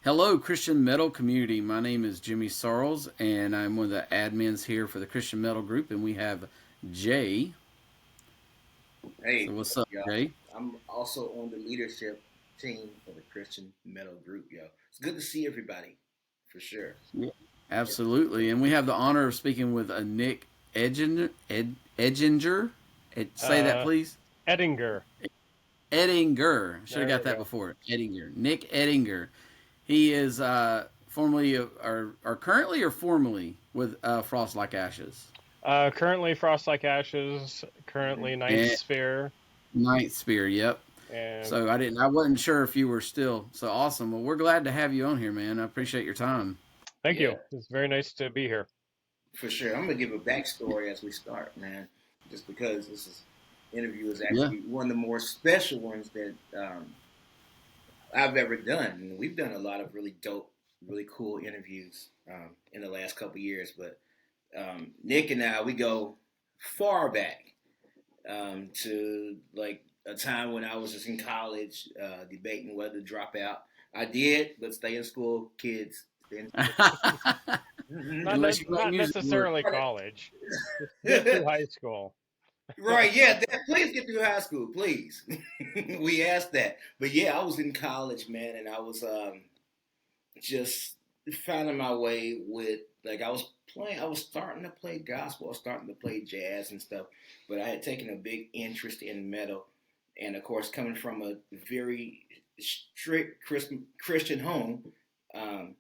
Hello, Christian metal community. My name is Jimmy Sarles, and I'm one of the admins here for the Christian metal group. And we have Jay. Hey, So, what's up, y'all. Jay? I'm also on the leadership team for the Christian Metal Group, yo. It's good to see everybody, for sure. Yeah, Yeah. absolutely. And we have the honor of speaking with a Nyk Edinger. Say that, Uh, please. Edinger. Edinger. Should have There got we that go. before. Edinger. Nyk Edinger. He is formerly, or currently, or formerly with Frost Like Ashes. Currently Frost Like Ashes. Currently Ninth And Sphere. Ninth Spear. Yep. And So I wasn't sure if you were still so awesome. Well, we're glad to have you on here, man. I appreciate your time. thank Yeah, you. It's very nice to be here. for sure. I'm going to give a backstory as we start, man, just because interview is Yeah. actually one of the more special ones that I've ever done. And we've done a lot of really dope, really cool interviews in the last couple years. But Nick and I, we go far back to like a time when I was just in college, debating whether to drop out. I did, but stay in school, kids. Stay in school. Unless you make Not music work. necessarily college. Just get through high school. Right, yeah. Please get through high school, please. We asked that, but yeah, I was in college, man, and I was just finding my way with like I was starting to play gospel, I was starting to play jazz and stuff, but I had taken a big interest in metal, and of course, coming from a very strict Christian home, um,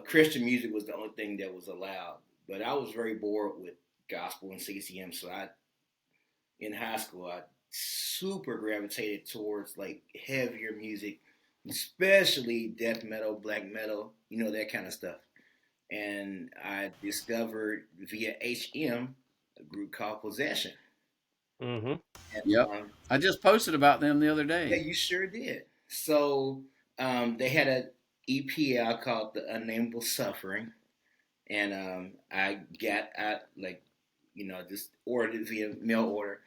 Christian music was the only thing that was allowed. But I was very bored with gospel and CCM, so I in high school I super gravitated towards like heavier music, especially death metal, black metal, that kind of stuff. And I discovered via HM a group called Possession. hmm And Yep. I just posted about them the other yeah, day. you sure did. So they had an EP out called The Unnameable Suffering. And I like, just ordered it via mail order.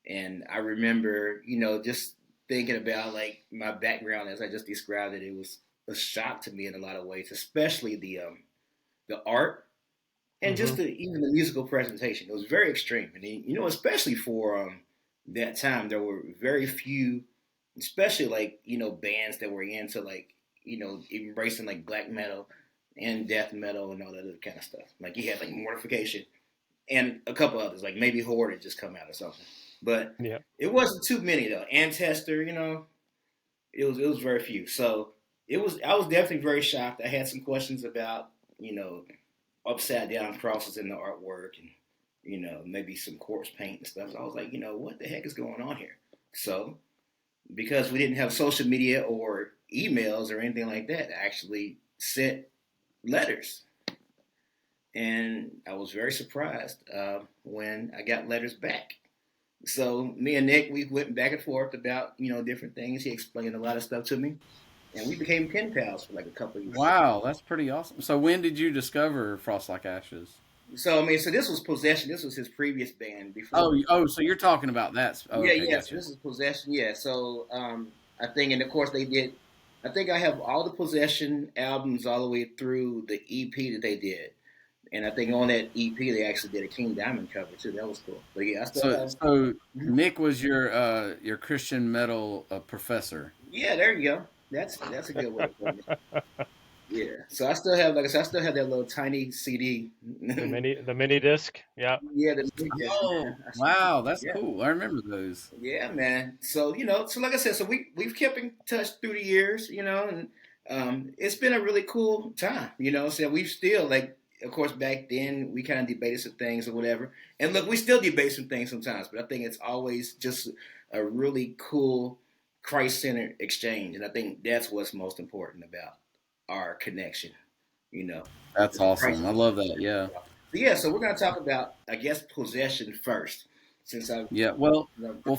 And I remember, just thinking about like my background as I just described it. It was a shock to me in a lot of ways, especially the art and just hmm even the musical presentation. It was very extreme, and especially for that time, there were very few, especially like bands that were into like embracing like black metal and death metal and all that other kind of stuff. Like you had like Mortification and a couple others, like maybe Horde had just come out or something. But Yeah. it wasn't too many though. Ancestor, it was very few. So I was definitely very shocked. I had some questions about you know upside down crosses in the artwork and maybe some corpse paint and stuff. So I was like, what the heck is going on here? So because we didn't have social media or emails or anything like that, I actually sent letters. And I was very surprised when I got letters back. So me and Nick, we went back and forth about different things. He explained a lot of stuff to me, and we became pen pals for like a couple of years. Wow, that's pretty awesome. So when did you discover Frost Like Ashes? So I mean, so this was Possession. This was his previous band before. Oh, so you're talking about that. Oh, Yeah, okay, yeah. So gotcha. this is Possession. Yeah. So I think, and of course they did. I think I have all the Possession albums all the way through the EP that they did, and I think on that EP they actually did a King Diamond cover too. That was cool. But yeah, I still So have. so Mhm. Nick was your Christian metal professor. Yeah, there you go. That's a good way of putting it. Yeah. So I still have, like I said, I still have that little tiny CD. the mini disc. Yeah. Yeah, the big disc, Oh, man. wow, that's Yeah. cool. I remember those. Yeah, man. So so like I said, so we've kept in touch through the years, and it's been a really cool time, So we've still like, of course, back then we kind of debated some things or whatever, and look, we still debate some things sometimes, but I think it's always just a really cool Christ-centered exchange, and I think that's what's most important about our connection, you know. That's It's Christ. awesome. I love that. Yeah. So yeah, so we're gonna talk about, I guess, possession first, since I. Yeah. Well,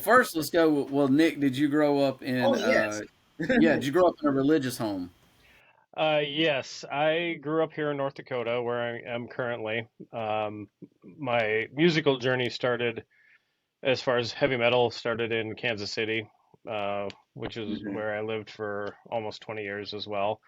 first let's go. Well, Nick, did you grow up in? Oh yes. Yeah, did you grow up in a religious home? Yes, I grew up here in North Dakota, where I am currently. My musical journey started, as far as heavy metal, started in Kansas City, which is Mhm. where I lived for almost 20 years as well.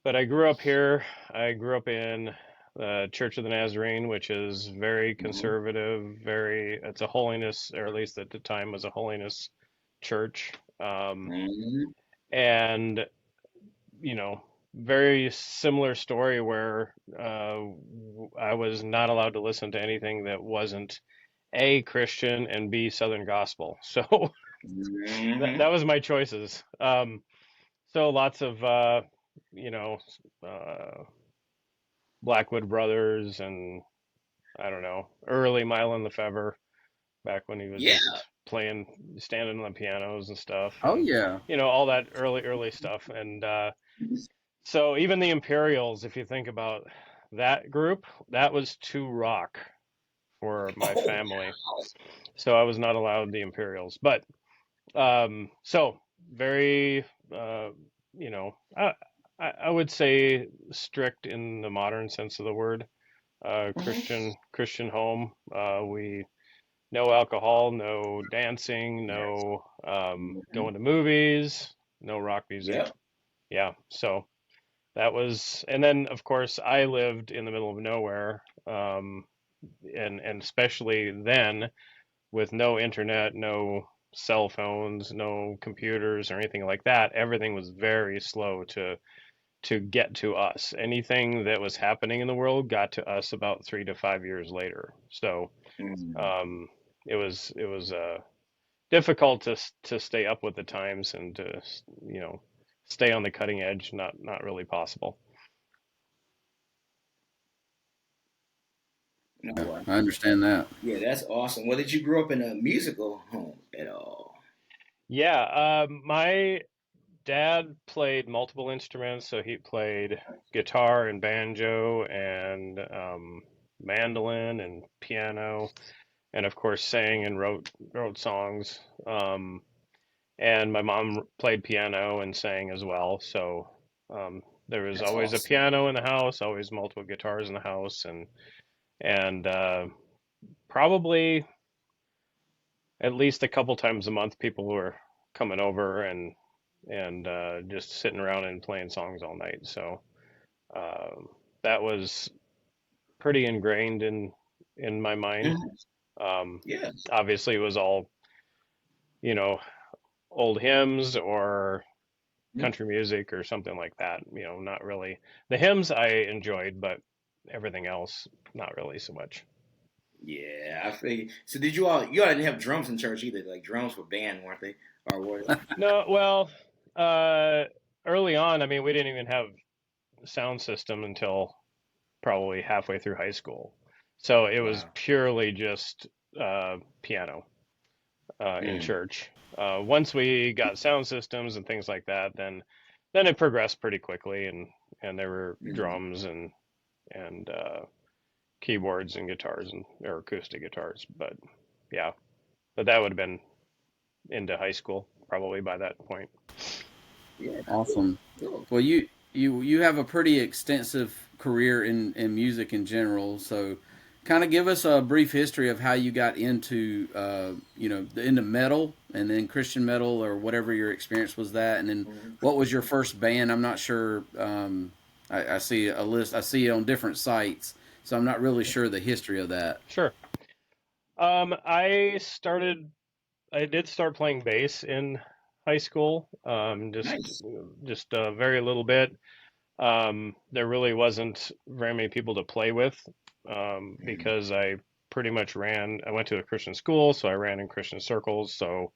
but I grew up here. I grew up in the Church of the Nazarene, which is very Mhm. conservative, it's a holiness, or at least at the time was a holiness church. Mhm. And, you know, very similar story where I was not allowed to listen to anything that wasn't A, Christian, and B, Southern Gospel. So that Mhm. was my choices. So lots of, you know, uh, Blackwood Brothers and I don't know, early Mylon Lefevre back when he was Yeah. just playing, standing on the pianos and stuff, Oh and yeah. all that early stuff. And so even the Imperials, if you think about that group, that was too rock for my Oh family. wow. So I was not allowed the Imperials. But so very, uh, you know, I would say strict in the modern sense of the word. Mhm. Christian home. We no alcohol, no dancing, Yes. no Mhm. going to movies, no rock music. Yep. Yeah, so that was, and then of course I lived in the middle of nowhere, and especially then with no internet, no cell phones, no computers or anything like that, everything was very slow to get to us. Anything that was happening in the world got to us about 3 to 5 years later. So Mhm. um, it was difficult to stay up with the times and to you know stay on the cutting edge. Not really possible. No Yeah, way. I understand that. Yeah, that's awesome. Well, did you grow up in a musical home at all? Yeah, my dad played multiple instruments, so he played guitar and banjo and mandolin and piano, and of course sang and wrote songs. And my mom played piano and sang as well, so there was That's always a awesome. piano in the house, always multiple guitars in the house, and probably at least a couple times a month people were coming over and just sitting around and playing songs all night. So um, that was pretty ingrained in my mind. Mhm. Um, Yeah. Obviously, it was all you know old hymns or Mhm. country music or something like that. Not really. The hymns I enjoyed, but everything else not really so much. Yeah, I figured. So did you all didn't have drums in church either? Like drums were banned, weren't they? Or were they? No, well, uh, early on, I mean, we didn't even have sound system until probably halfway through high school. So it was Wow. purely just piano in Mm. church. Once we got sound systems and things like that, then it progressed pretty quickly, and there were Mm. drums and keyboards and guitars and or acoustic guitars. But yeah, but that would have been into high school probably by that point. Yeah. Cool. Awesome. Cool. Well, you have a pretty extensive career in music in general. So, kind of give us a brief history of how you got into into metal and then Christian metal or whatever your experience was that, and then Mhm. what was your first band? I'm not sure. I see a list. I see it on different sites, so I'm not really sure the history of that. Sure. I did start playing bass in high school. Nice. Just a very little bit. There really wasn't very many people to play with Mm. because I pretty much ran. I went to a Christian school, so I ran in Christian circles. So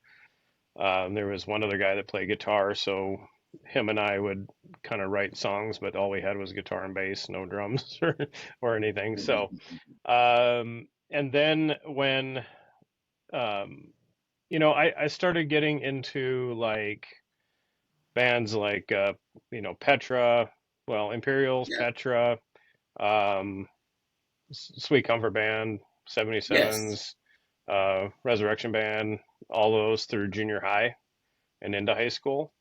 there was one other guy that played guitar, so him and I would kind of write songs, but all we had was guitar and bass, no drums or anything. So, and then when um, I started getting into like bands like Petra, well, Imperials, Yeah. Petra, um, Sweet Comfort Band, Yes. 77s, Resurrection Band, all those through junior high and into high school.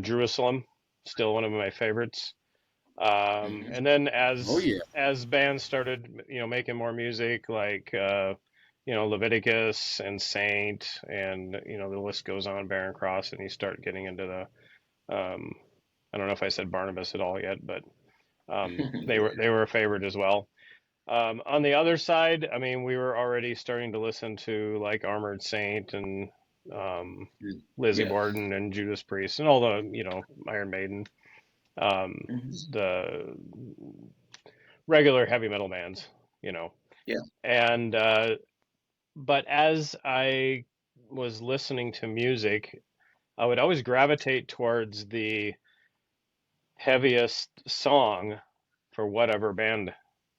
Jerusalem, still one of my favorites. Hmm. And then Oh as yeah. as bands started, making more music, like Leviticus and Saint, and the list goes on, Barren Cross, and you start getting into the um, I don't know if I said Barnabas at all yet, but they were a favorite as well. On the other side, I mean, we were already starting to listen to like Armored Saint and um, Lizzie Yeah. Borden and Judas Priest and all the, Iron Maiden, um, Hmm. the regular heavy metal bands, you know. Yeah. And but as I was listening to music, I would always gravitate towards the heaviest song for whatever band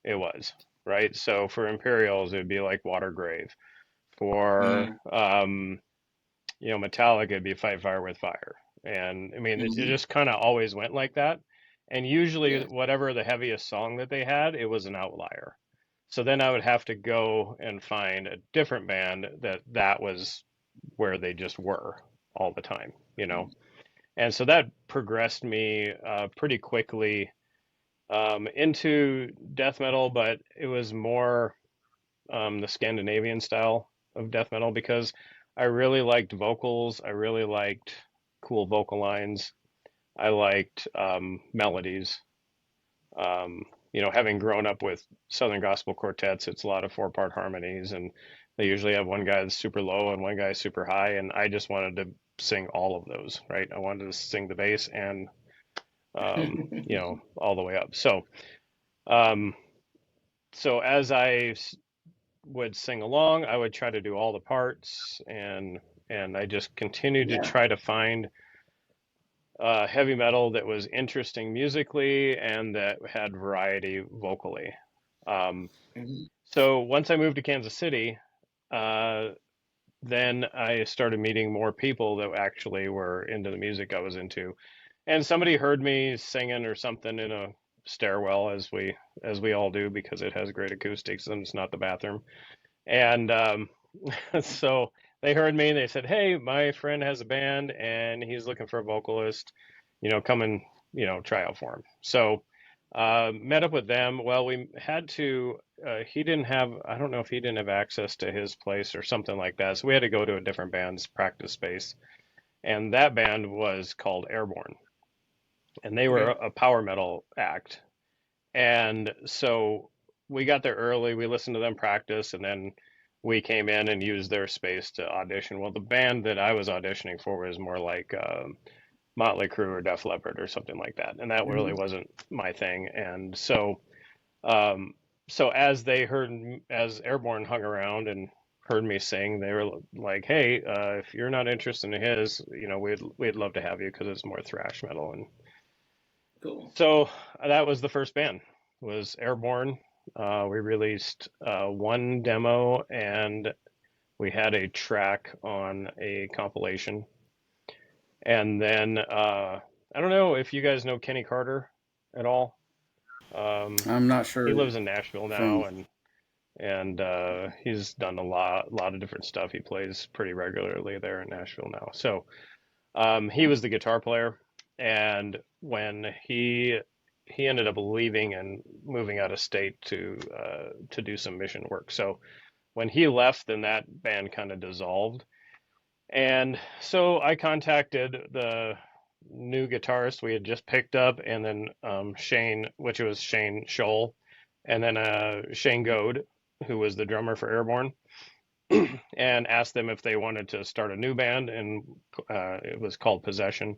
it was, right? So for Imperials, it'd be like Watergrave. For Hmm. Metallica, it'd be Fight Fire with Fire. And I mean, it Hmm. just kind of always went like that. And usually, Yeah. whatever the heaviest song that they had, it was an outlier. So then I would have to go and find a different band that was where they just were all the time, you know. And so that progressed me pretty quickly into death metal, but it was more the Scandinavian style of death metal because I really liked vocals. I really liked cool vocal lines. I liked melodies. Having grown up with Southern gospel quartets, it's a lot of four-part harmonies, and they usually have one guy that's super low and one guy super high, and I just wanted to sing all of those, right? I wanted to sing the bass and all the way up. Um, so as would sing along, I would try to do all the parts, and I just continued to Yeah. try to find heavy metal that was interesting musically and that had variety vocally. Um, Hmm. so once I moved to Kansas City, uh, then I started meeting more people that actually were into the music I was into. And somebody heard me singing or something in a stairwell, as we all do, because it has great acoustics and it's not the bathroom. And so they heard me and they said, "Hey, my friend has a band and he's looking for a vocalist. Come and try out for him." So met up with them. Well, we had to. He didn't have. I don't know if he didn't have access to his place or something like that. So we had to go to a different band's practice space, and that band was called Airborne, and they were Okay. a power metal act. And so we got there early. We listened to them practice, and then we came in and used their space to audition. Well, the band that I was auditioning for was more like Motley Crue or Def Leppard or something like that, and that really Hmm. wasn't my thing. And um, so as as Airborne hung around and heard me sing, they were like, "Hey, if you're not interested in his, we'd love to have you because it's more thrash metal." And Cool. so that was the first band, was Airborne. We released one demo and we had a track on a compilation. And then I don't know if you guys know Kenny Carter at all. I'm not He sure lives in Nashville from. now, and he's done a lot of different stuff. He plays pretty regularly there in Nashville now. So he was the guitar player, and when he ended up leaving and moving out of state to do some mission work. So when he left, then that band kind of dissolved. And so I contacted the new guitarist we had just picked up, and then Shane, which was Shane Scholl, and then Shane Goad, who was the drummer for Airborne, and asked them if they wanted to start a new band, and it was called Possession.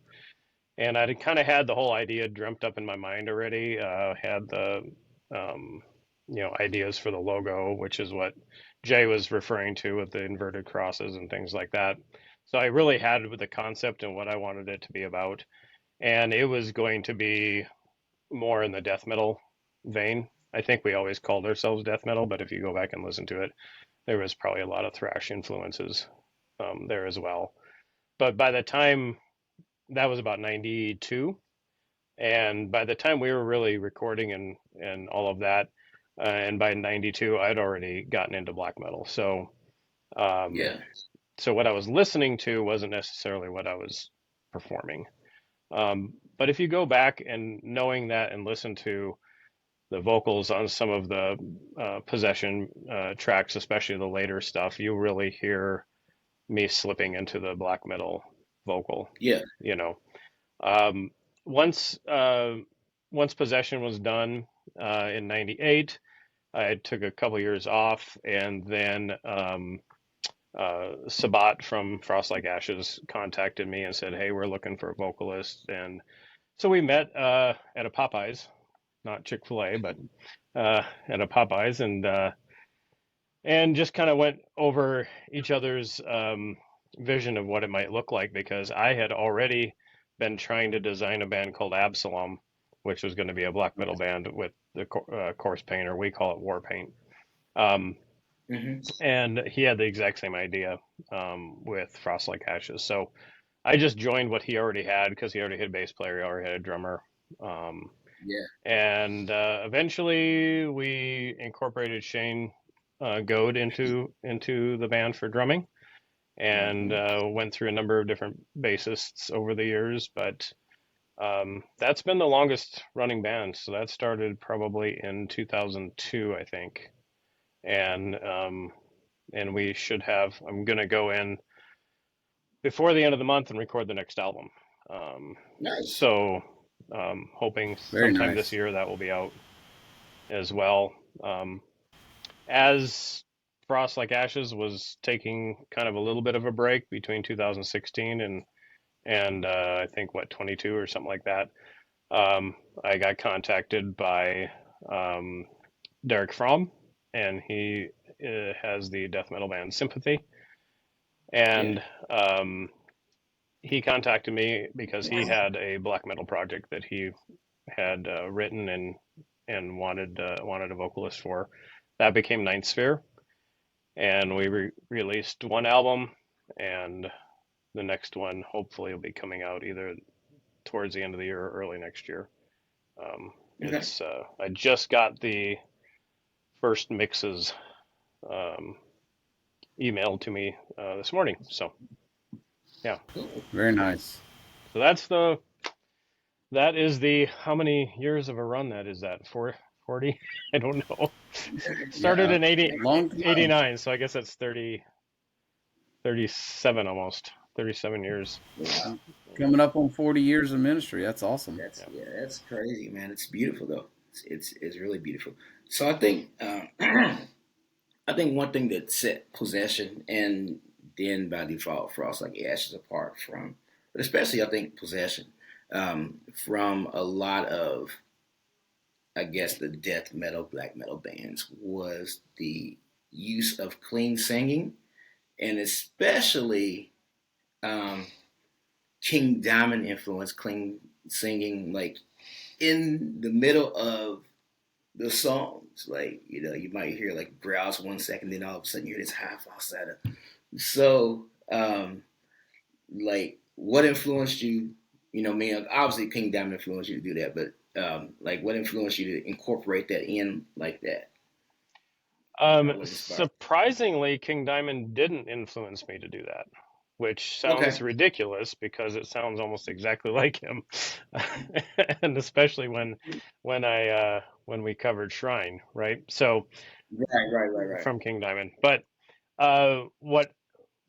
And I kind of had the whole idea dreamt up in my mind already. Had the um, ideas for the logo, which is what Jay was referring to with the inverted crosses and things like that. So I really had the concept and what I wanted it to be about, and it was going to be more in the death metal vein. I think we always called ourselves death metal, but if you go back and listen to it, there was probably a lot of thrash influences there as well. But by the time that was about 92, and by the time we were really recording and all of that, and by 92, I'd already gotten into black metal. Um, Yeah. so what I was listening to wasn't necessarily what I was performing. But if you go back and knowing that and listen to the vocals on some of the Possession tracks, especially the later stuff, you really hear me slipping into the black metal vocal, Yeah. you know. Um, once once Possession was done in '98, I took a couple years off, and then Sabat from Frost Like Ashes contacted me and said, "Hey, we're looking for a vocalist," and so we met at a Popeyes, not Chick-fil-A, but at a Popeyes, and just kind of went over each other's vision of what it might look like, because I had already been trying to design a band called Absalom, which was going to be a black metal band with the corpse paint, or we call it war paint. Um, Hmm. and he had the exact same idea with Frost Like Ashes. So I just joined what he already had, because he already had a bass player, he already had a drummer. Um, Yeah. and eventually we incorporated Shane Goad into the band for drumming, and Hmm. went through a number of different bassists over the years. But that's been the longest running band. So that started probably in 2002, I think. And we should have. I'm gonna go in before the end of the month and record the next album. Um, Nice. so hoping Very sometime this nice. year that will be out as well. Um, as Frost Like Ashes was taking kind of a little bit of a break between 2016 and I think what 22 or something like that. I got contacted by um, Derek Fromm, and he has the death metal band Sympathy, Yeah. and he contacted me because he had a black metal project that he had written and wanted a vocalist for. That became Ninth Sphere, and we released one album, and the next one hopefully will be coming out either towards the end of the year or early next year. Okay. It's I just got the first mixes um, emailed to me this morning, so yeah. Cool. Very nice. So that is the how many years of a run that is that for 40? I don't know. Started Yeah, in 80, long time. 89, so I guess that's 30, 37 almost, 37 years. Wow. Coming up on 40 years of ministry. That's awesome. That's, Yeah. yeah, that's crazy, man. It's beautiful though. It's really beautiful. So I think I think one thing that set Possession and then by default Frost Like Ashes apart from, but especially I think Possession from a lot of, I guess, the death metal, black metal bands was the use of clean singing, and especially um, King Diamond influence clean singing, like in the middle of the songs. Like, you might hear like growls 1 second, then all of a sudden you hear this high falsetto. So, like, what influenced you? I mean, obviously King Diamond influenced you to do that, but like, what influenced you to incorporate that in like that? What inspired? Surprisingly, King Diamond didn't influence me to do that, which sounds Okay. ridiculous because it sounds almost exactly like him, and especially when we covered Shrine, right? So Right, right, right, right. from King Diamond, but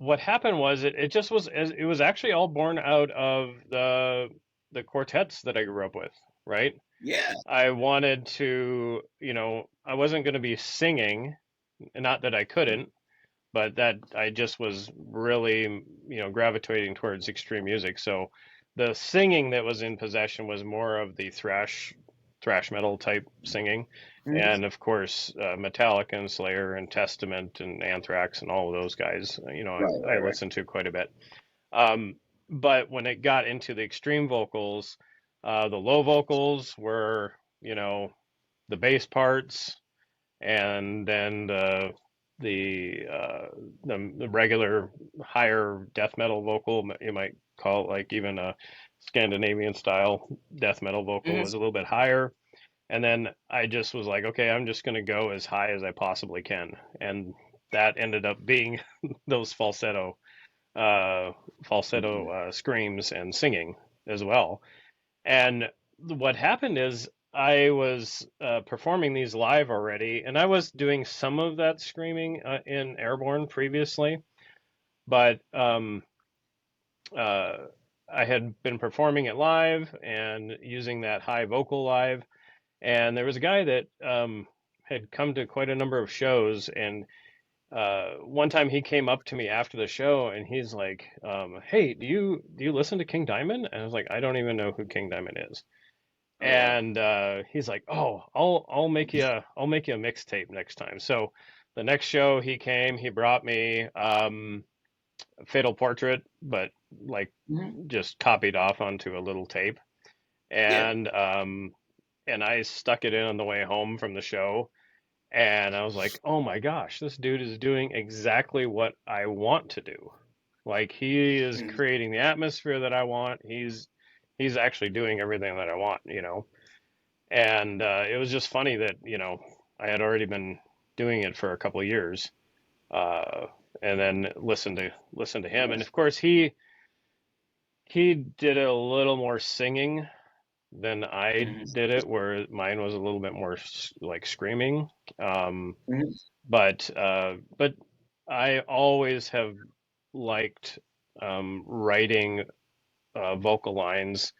what happened was it just was it was actually all born out of the quartets that I grew up with, right? Yeah. I wanted to, I wasn't going to be singing, not that I couldn't, but that I just was really, gravitating towards extreme music. So the singing that was in Possession was more of the thrash metal type singing. Mhm. And of course, Metallica and Slayer and Testament and Anthrax and all of those guys, Right, I right, right. listened to quite a bit. Um, but when it got into the extreme vocals, the low vocals were, the bass parts, and then the regular higher death metal vocal, you might call it, like even a Scandinavian style death metal vocal, Mhm. was a little bit higher. And then I just was like, okay, I'm just going to go as high as I possibly can. And that ended up being those uh, falsetto screams and singing as well. And what happened is I was performing these live already, and I was doing some of that screaming in Airborne previously, but uh, I had been performing it live and using that high vocal live, and there was a guy that had come to quite a number of shows, and one time he came up to me after the show and he's like, "Hey, do you listen to King Diamond?" And I was like, "I don't even know who King Diamond is." Oh wow. And he's like, "Oh, I'll make you a mixtape next time." So the next show he came, he brought me Fatal Portrait, but like Mhm. just copied off onto a little tape, Yeah. and I stuck it in on the way home from the show, and I was like, "Oh my gosh, this dude is doing exactly what I want to do. Like he is Mhm. creating the atmosphere that I want. He's actually doing everything that I want, you know." And it was just funny that, I had already been doing it for a couple of years, uh, and then listen to him. And of course, he did a little more singing than I Mhm. did it, where mine was a little bit more like screaming. Um, Mhm. but I always have liked writing vocal lines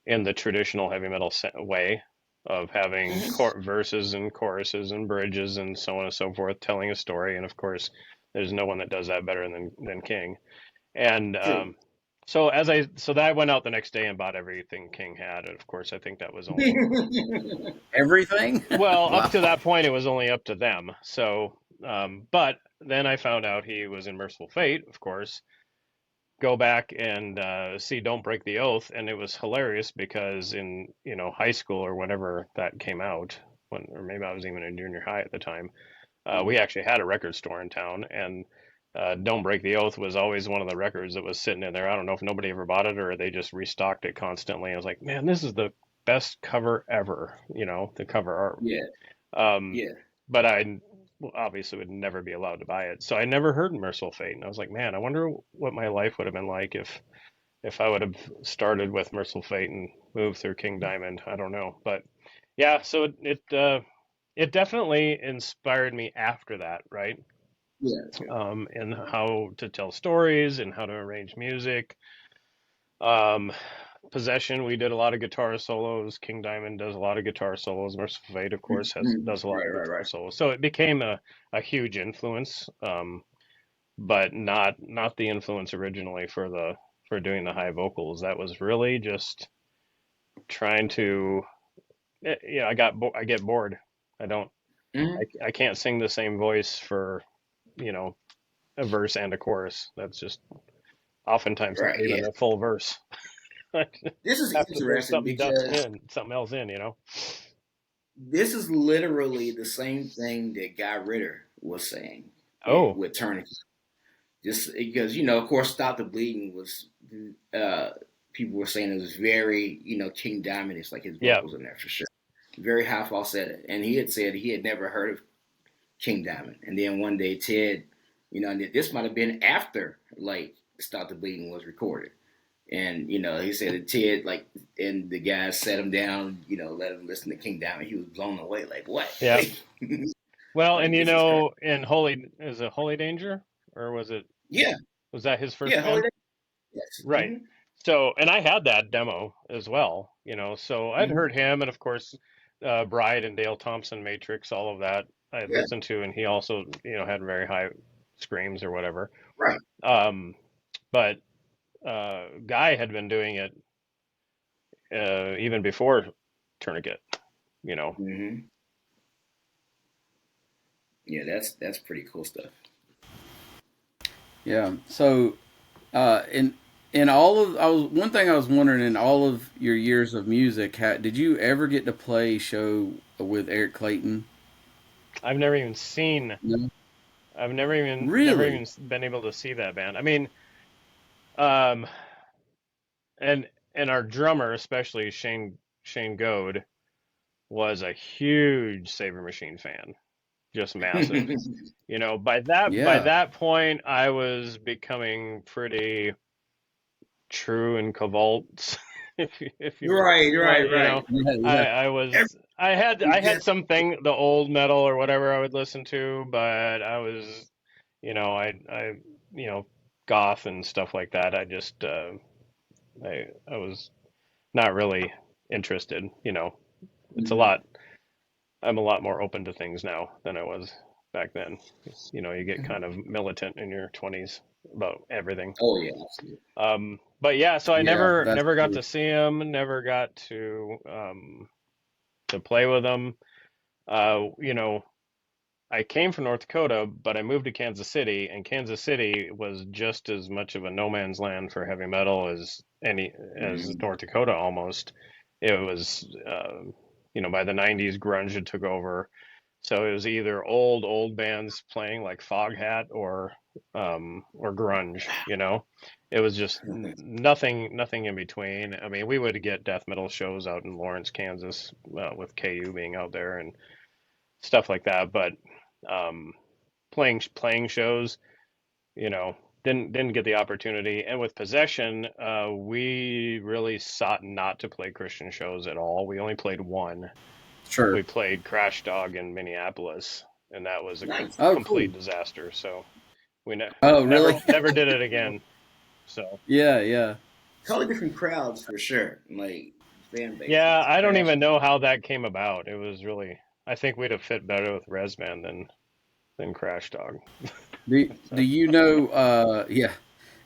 in the traditional heavy metal way of having verses and choruses and bridges and so on and so forth, telling a story. And of course, there's no one that does that better than King. And True. so that I went out the next day and bought everything King had. And of course, I think that was only, Everything? well, up Wow. to that point, it was only up to them. So, but then I found out he was in Merciful Fate, of course. Go back and see Don't Break the Oath, and it was hilarious because in, high school or whenever that came out, or maybe I was even in junior high at the time, we actually had a record store in town, and Don't Break the Oath was always one of the records that was sitting in there. I don't know if nobody ever bought it or they just restocked it constantly. I was like, man, this is the best cover ever, the cover art. Yeah. Um, Yeah. but I obviously would never be allowed to buy it. So I never heard Merciful Fate. And I was like, man, I wonder what my life would have been like if I would have started with Merciful Fate and moved through King Diamond. I don't know. But yeah, so it definitely inspired me after that, right? Yeah. True. And how to tell stories and how to arrange music. Um, Possession, we did a lot of guitar solos. King Diamond does a lot of guitar solos. Merciful Fate, of course, has Mhm. does a lot Right. of Right. guitar Right. solos. So it became a huge influence, but not the influence originally for doing the high vocals. That was really just trying to, I get bored. I don't, Mhm. I can't sing the same voice for, you know, a verse and a chorus. That's just oftentimes not Right. even Yeah. a full verse. I This is have to bring interesting because something else in. this is literally the same thing that Guy Ritter was saying Oh, with Tourniquet. Just because, of course, Stop the Bleeding was, uh, people were saying it was very, King Diamond is like his yeah, vocals in there for sure. Very high falsetto. And he had said he had never heard of King Diamond. And then one day Ted, and this might have been after like Stop the Bleeding was recorded. And he said that Ted and the guys sat him down, let him listen to King Diamond. He was blown away, like what? yeah. Well, and Like this is crazy. in is it Holy Danger, or Yeah, was that his first yeah, band? Holiday. Yes. Right. So, and I had that demo as well, so I'd Hmm. heard him, and of course, Bride and Dale Thompson, Matrix, all of that I had Yeah, listened to, and he also, had very high screams or whatever. right. Um, but Guy had been doing it even before Tourniquet, you know. Hmm. Yeah, that's pretty cool stuff. Yeah. So, in all of I was one thing I was wondering in all of your years of music, did you ever get to play show with Eric Clayton? I've never even seen, No. I've never even Really? been able to see that band. I mean, um, and our drummer, especially Shane Goad, was a huge Saber Machine fan, just massive. By Yeah. that point, I was becoming pretty true in Cavalt, if you want. Right, Well, right, right. Yeah. I Yeah. I Every was I had guest. something the old metal or whatever I would listen to, but I was, I goth and stuff like that. I just I was not really interested. It's a Mhm. lot. I'm a lot more open to things now than I was back then. You get kind of militant in your 20s about everything. Oh yeah, absolutely. But yeah, so I Yeah, never that's never got true. to see him, never got to play with him. Uh, you know, I came from North Dakota, but I moved to Kansas City, and Kansas City was just as much of a no man's land for heavy metal as Mhm. North Dakota almost. It was, by the 90s, grunge had took over, so it was either old bands playing like Foghat or grunge. It was just nothing in between. I mean, we would get death metal shows out in Lawrence, Kansas, with KU being out there and stuff like that, but um, playing shows, you know, didn't get the opportunity. And with Possession, we really sought not to play Christian shows at all. We only played one. Sure. We played Crash Dog in Minneapolis, and that was a Nice. Oh, cool. complete disaster. So we Oh, really? never did it again. So Yeah, yeah. Totally different crowds for sure. Like fan yeah, bases. I don't Crash. even know how that came about. It was really, I think we'd have fit better with Resman than Crash Dog. Do So, you know? Yeah.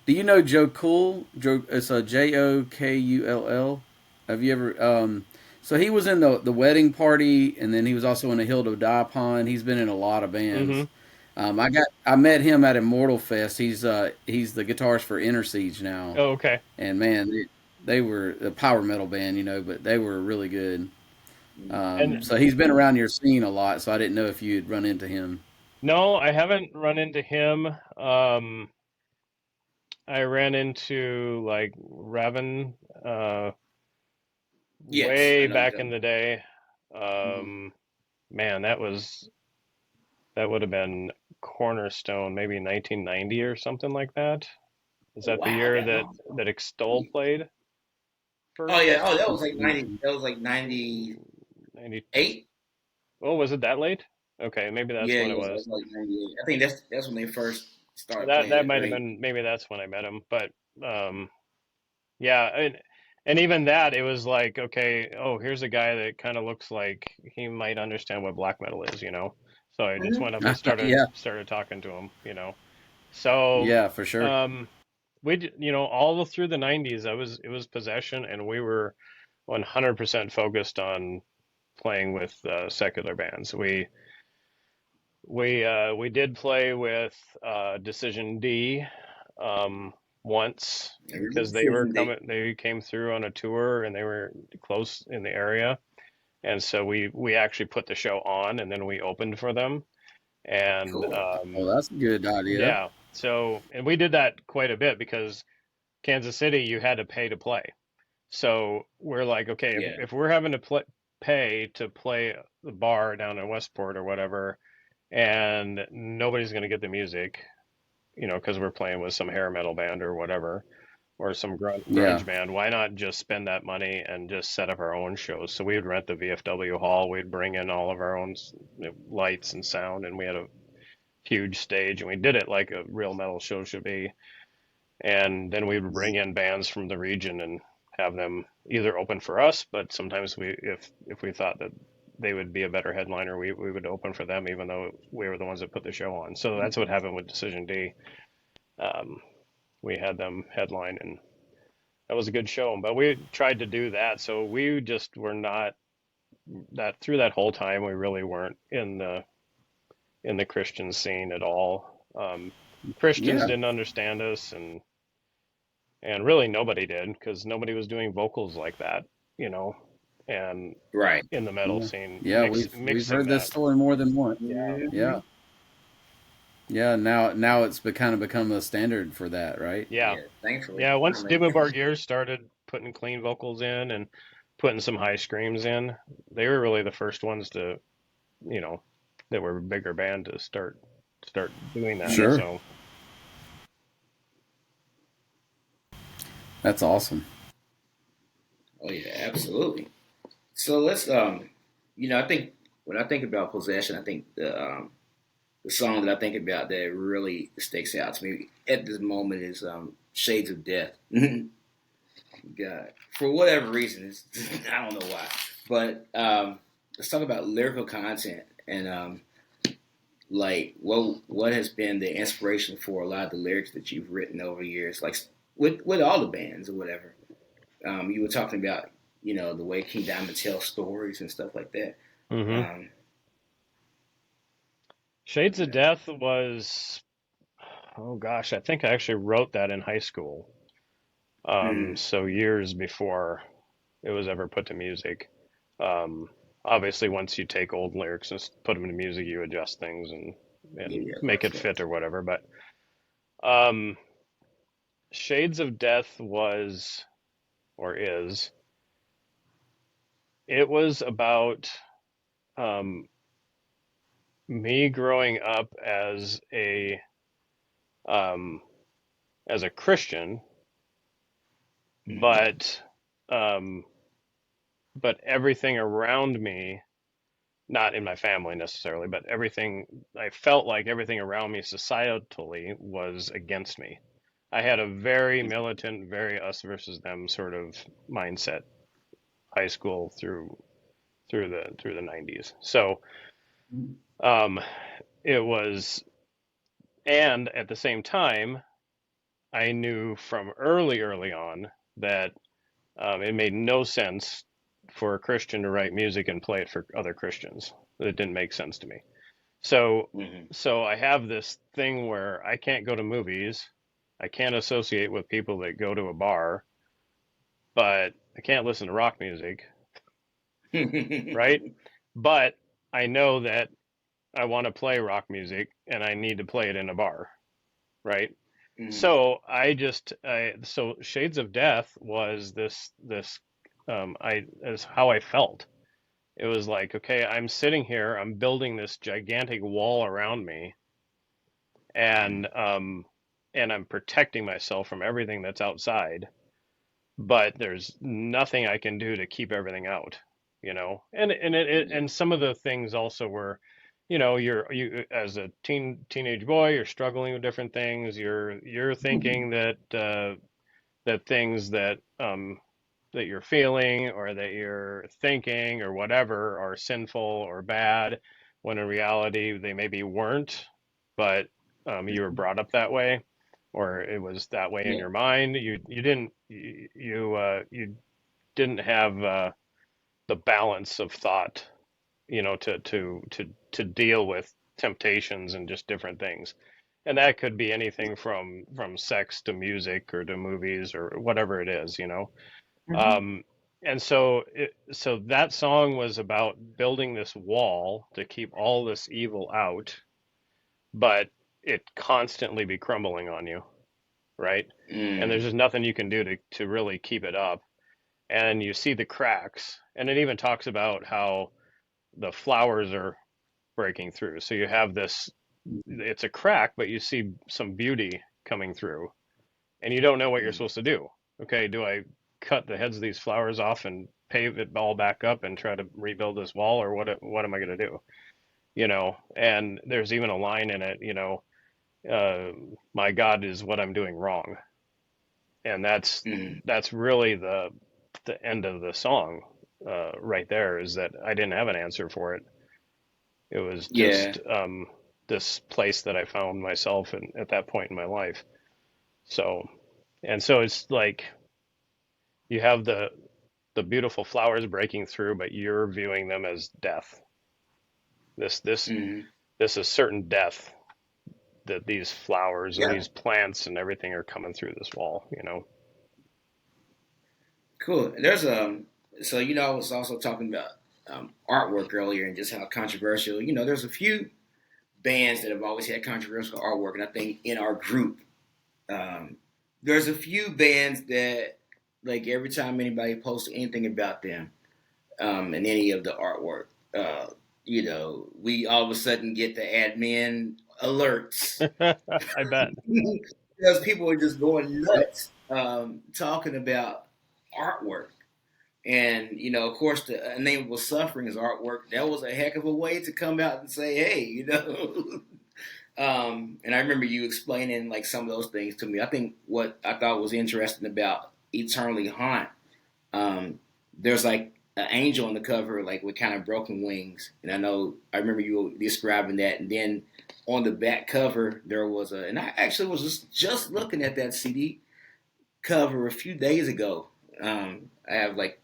Do you know Joe Cool? Joe, it's a Jokull. Have you ever? So he was in the wedding party, and then he was also in the Hill to Die Upon. He's been in a lot of bands. hmm. I met him at Immortal Fest. He's the guitarist for Inner Siege now, Oh, okay. and man, they were a power metal band, but they were really good. And So he's been around your scene a lot. So I didn't know if you'd run into him. no, I haven't run into him. I ran into like Revan Yes, I way know you're back in talking the day. about. Mhm. Um, Man, that would have been Cornerstone, maybe 1990 or something like that. Is Oh that the wow, year that that long. Extol played Oh yeah. first? Oh, that was like 90. That was like 98. 90. Oh, was it that late? Okay, maybe that's Yeah, when it yeah. That was was. like 98. I think that's when they first started That playing that it. I might have think. been, maybe that's when I met him. But um, yeah, and even that, it was like, okay, oh, here's a guy that kind of looks like he might understand what black metal is. So I just Mhm. went up and Yeah, started talking to him. So yeah, for sure. um, all through the 90s, it was Possession, and we were 100% focused on playing with secular bands. We did play with Decision D um, once because Decision day. they came through on a tour and they were close in the area, and so we actually put the show on and then we opened for them, and Cool. Oh, that's a good idea. yeah, and we did that quite a bit because Kansas City you had to pay to play. So we're like, okay, Yeah. if we're having to pay to play the bar down in Westport or whatever, and nobody's going to get the music, because we're playing with some hair metal band or whatever, or some Yeah, grunge band, why not just spend that money and just set up our own shows? So we would rent the VFW hall, we'd bring in all of our own lights and sound, and we had a huge stage, and we did it like a real metal show should be. And then we would bring in bands from the region and have them either open for us, but sometimes if we thought that they would be a better headliner, we would open for them, even though we were the ones that put the show on. So that's what happened with Decision D. Um, we had them headline, and that was a good show. But we tried to do that, so we just were not that through that whole time. We really weren't in the Christian scene at all. Christians yeah, didn't understand us, and really nobody did because nobody was doing vocals like that, you know, and Right. in the metal yeah, scene yeah. We've mixing heard this that. story more than once. Hmm. Yeah, yeah. Now it's kind of become a standard for that, right? Yeah, Yeah. Thankfully, yeah. Once finally. Dimmu Borgir started putting clean vocals in and putting some high screams in, they were really the first ones to, you know, that were a bigger band to start doing that. Yeah. Sure, So that's awesome. Oh yeah. Absolutely. So let's I think when I think about possession, I think the song that I think about that really sticks out to me at this moment is Shades of Death. God, for whatever reason, I don't know why. But let's talk about lyrical content and like what has been the inspiration for a lot of the lyrics that you've written over the years, like with all the bands or whatever. You were talking about the way King Diamond tells stories and stuff like that. Hmm. Um, Shades you of know. Death was, oh gosh, I think I actually wrote that in high school. Mm, So years before it was ever put to music. Um, Obviously, once you take old lyrics and put them to music, you adjust things yeah, and yeah, of make course, it of fit course. or whatever. But um, Shades of Death was or is, it was about um, me growing up um, as a Christian, Mm, but um, but everything around me, not in my family necessarily, but everything, I felt like everything around me societally was against me. I had a very militant, very us versus them sort of mindset, high school through the 90s. So um, it was, and at the same time, I knew from early on that it made no sense for a Christian to write music and play it for other Christians. It didn't make sense to me. So, mm, so I have this thing where I can't go to movies. I can't associate with people that go to a bar, but I can't listen to rock music, right? mm. But I know that I want to play rock music and I need to play it in a bar, right? Mm, So so Shades of Death was this I is how I felt. It was like, okay, I'm sitting here, I'm building this gigantic wall around me, and um and I'm protecting myself from everything that's outside, but there's nothing I can do to keep everything out, you know. yeah. And some of the things also were, you as a teenage boy, you're struggling with different things. You're thinking that that things that you're feeling or that you're thinking or whatever are sinful or bad, when in reality they maybe weren't, but you were brought up that way, or it was that way in Yeah. your mind. You didn't have the balance of thought, to deal with temptations and just different things. And that could be anything from sex to music or to movies or whatever it is. Mhm. um, so that song was about building this wall to keep all this evil out, but it constantly be crumbling on you, right? And there's Mm, just nothing you can do to really keep it up. And you see the cracks, and it even talks about how the flowers are breaking through. So you have this, it's a crack, but you see some beauty coming through, and you don't know what you're mm, supposed to do. Okay, do I cut the heads of these flowers off and pave it all back up and try to rebuild this wall, or what am I going to do? And there's even a line in it, uh, my God is what I'm doing wrong. And mm. that's really the end of the song, right there, is that I didn't have an answer for it. It was Yeah. just this place that I found myself in, at that point in my life. So, and so it's like you have the beautiful flowers breaking through, but you're viewing them as death. This this Mm. this is certain death that these flowers and Yeah. these plants and everything are coming through this wall. Cool. There's so I was also talking about artwork earlier and just how controversial. There's a few bands that have always had controversial artwork, and I think in our group, um, there's a few bands that like every time anybody posts anything about them, and any of the artwork, we all of a sudden get the admin alerts I bet. because people are just going nuts talking about artwork. And of course, the unnameable suffering is artwork. That was a heck of a way to come out and say, "Hey, and I remember you explaining like some of those things to me. I think what I thought was interesting about eternally haunt. There's like an angel on the cover, like with kind of broken wings, and I remember you describing that. And then on the back cover there was and I actually was just looking at that CD cover a few days ago. I have like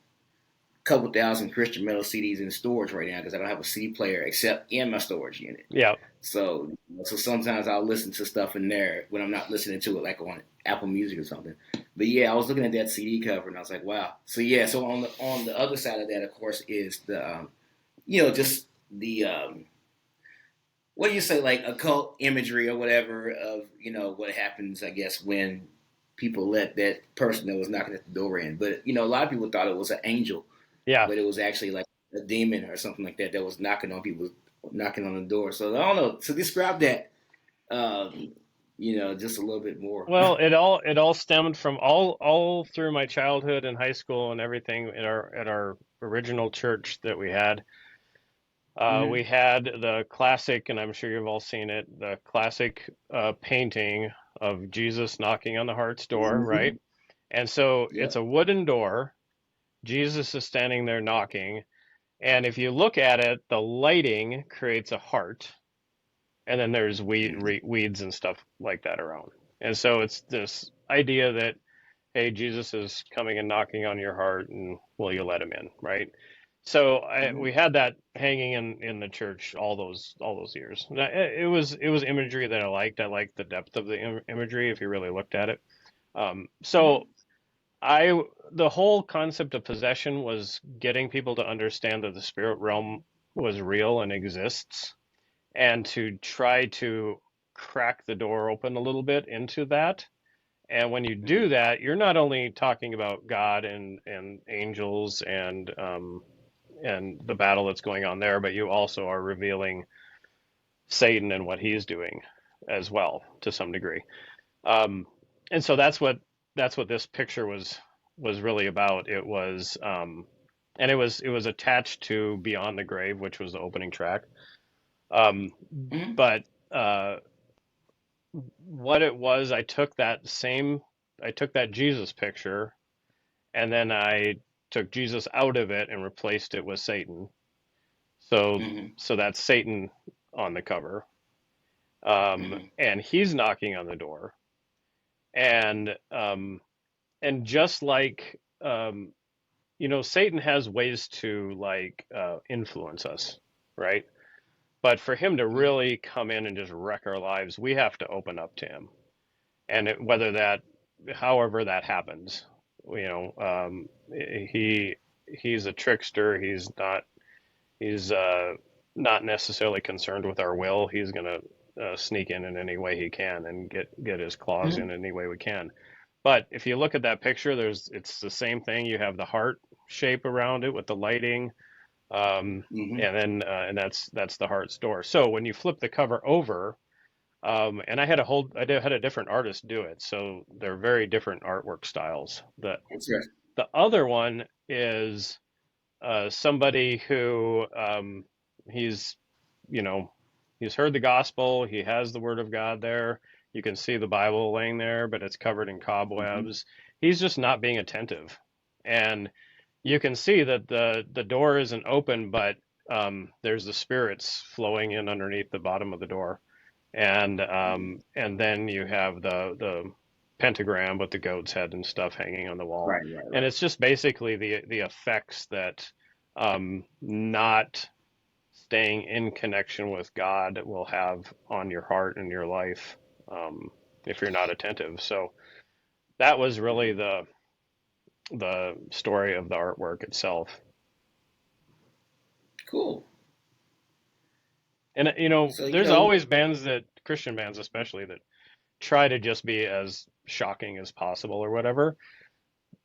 couple thousand Christian metal CDs in storage right now because I don't have a CD player except in my storage unit. Yeah. So sometimes I'll listen to stuff in there when I'm not listening to it like on Apple Music or something. But yeah, I was looking at that CD cover and I was like, wow. So yeah, so on the other side of that, of course, is the just the what do you say, like occult imagery or whatever of what happens, I guess, when people let that person that was knocking at the door in. But a lot of people thought it was an angel, Yeah. but it was actually like a demon or something like that was knocking on the door. So I don't know. So describe that, just a little bit more. Well, it all stemmed from all through my childhood and high school and everything at our original church that we had. We Mm-hmm. had the classic, and I'm sure you've all seen it, the classic painting of Jesus knocking on the heart's door, Mm-hmm. right? And so it's Yep. a wooden door. Jesus is standing there knocking, and if you look at it, the lighting creates a heart, and then there's Mm-hmm. weeds and stuff like that around. And so it's this idea that, hey, Jesus is coming and knocking on your heart, and will you let him in, right? So Mm-hmm. we had that hanging in the church all those years. It was imagery that I liked. I liked the depth of the imagery if you really looked at it. So I the whole concept of possession was getting people to understand that the spirit realm was real and exists, and to try to crack the door open a little bit into that. And when you do Mm-hmm. that, you're not only talking about God and angels and the battle that's going on there, but you also are revealing Satan and what he's doing as well to some degree. Um, and so that's what this picture was really about. It was attached to Beyond the Grave, which was the opening track. Um, Mm-hmm. but what it was, I took that Jesus picture, and then I took Jesus out of it and replaced it with Satan. So Mm-hmm. so that's Satan on the cover, Mm-hmm. and he's knocking on the door, and just like Satan has ways to like influence us, right? But for him to Mm-hmm. really come in and just wreck our lives, we have to open up to him, and whether that, however that happens, you know, he he's a trickster. He's not necessarily concerned with our will. He's going to sneak in any way he can and get his claws in any way we can. But if you look at that picture, it's the same thing. You have the heart shape around it with the lighting, Mm-hmm. and that's the heart's door. So when you flip the cover over, and I had a different artist do it, so they're very different artwork styles. Okay. The other one is somebody who he's you know he's heard the gospel. He has the word of God there. You can see the Bible laying there, but it's covered in Mm-hmm. cobwebs. He's just not being attentive, and you can see that the door isn't open, but there's the spirits flowing in underneath the bottom of the door, Mm-hmm. and then you have the pentagram with the goat's head and stuff hanging on the wall, Right. Right. and Right. it's just basically the effects that not staying in connection with God will have on your heart and your life, um, if you're not attentive. So that was really Mm-hmm. the story of the artwork itself. Cool. And So there's always bands, that Christian bands especially, that try to just be as shocking as possible or whatever.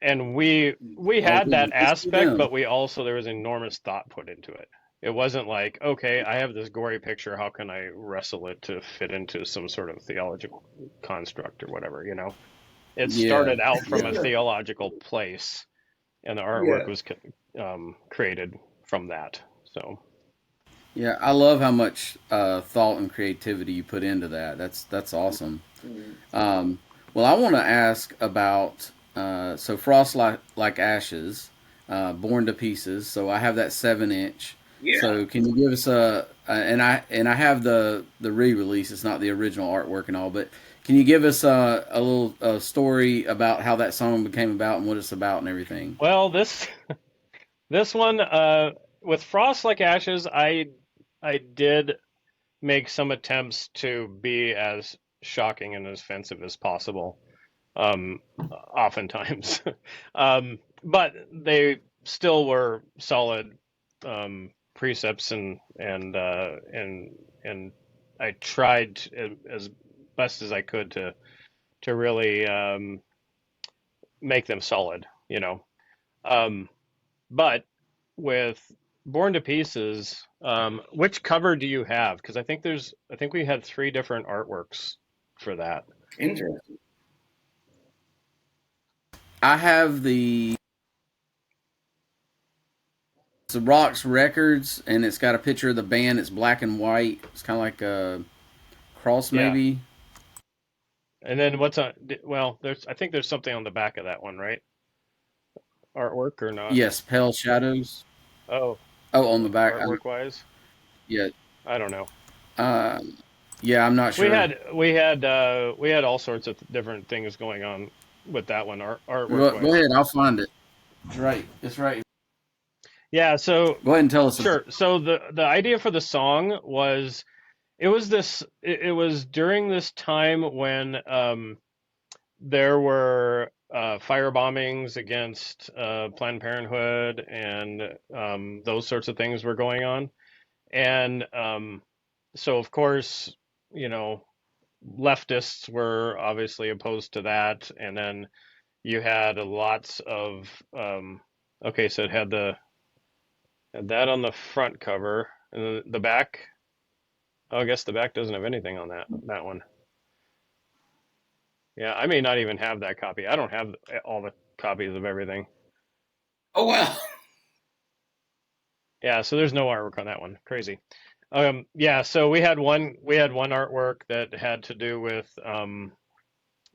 And we Oh, had that good for aspect, them. but we also, there was enormous thought put into it. It wasn't like, okay, I have this gory picture, how can I wrestle it to fit into some sort of theological construct or whatever. It Yeah, started out from a yeah, theological place, and the artwork yeah. was created from that. So yeah. I love how much thought and creativity you put into that. That's awesome. Mm-hmm. Well, I want to ask about. So Frost like Ashes, Born to Pieces. So I have that 7 inch. Yeah. So can you give us and I have the re-release. It's not the original artwork and all, but can you give us a little story about how that song became about and what it's about and everything? Well, this one with Frost Like Ashes, I did make some attempts to be as shocking and as offensive as possible. Oftentimes, but they still were solid precepts and I tried as best as I could to really make them solid, you know. Um, but with Born to Pieces, which cover do you have? Because I think we had three different artworks for that. Interesting. I have the Rocks Records, and it's got a picture of the band. It's black and white. It's kind of like a cross, Yeah. maybe. And then what's on? Well, I think there's something on the back of that one, right? Artwork or not? Yes, Pale Shadows. Oh, Oh, on the back. artwork wise, Yeah, I don't know. uh, yeah, I'm not sure. We had all sorts of different things going on with that one, artwork Go wise. ahead, I'll find it. It's right. It's right. Yeah. So Go ahead and tell us about sure. So the idea for the song was it was it was during this time when there were fire bombings against Planned Parenthood and those sorts of things were going on. And so, of course, you know, leftists were obviously opposed to that. And then you had lots of, okay, so it had had that on the front cover and the back. Oh, I guess the back doesn't have anything on that one. Yeah, I may not even have that copy. I don't have all the copies of everything. Oh wow. Yeah, so there's no artwork on that one. Crazy. Yeah, so we had one artwork that had to do with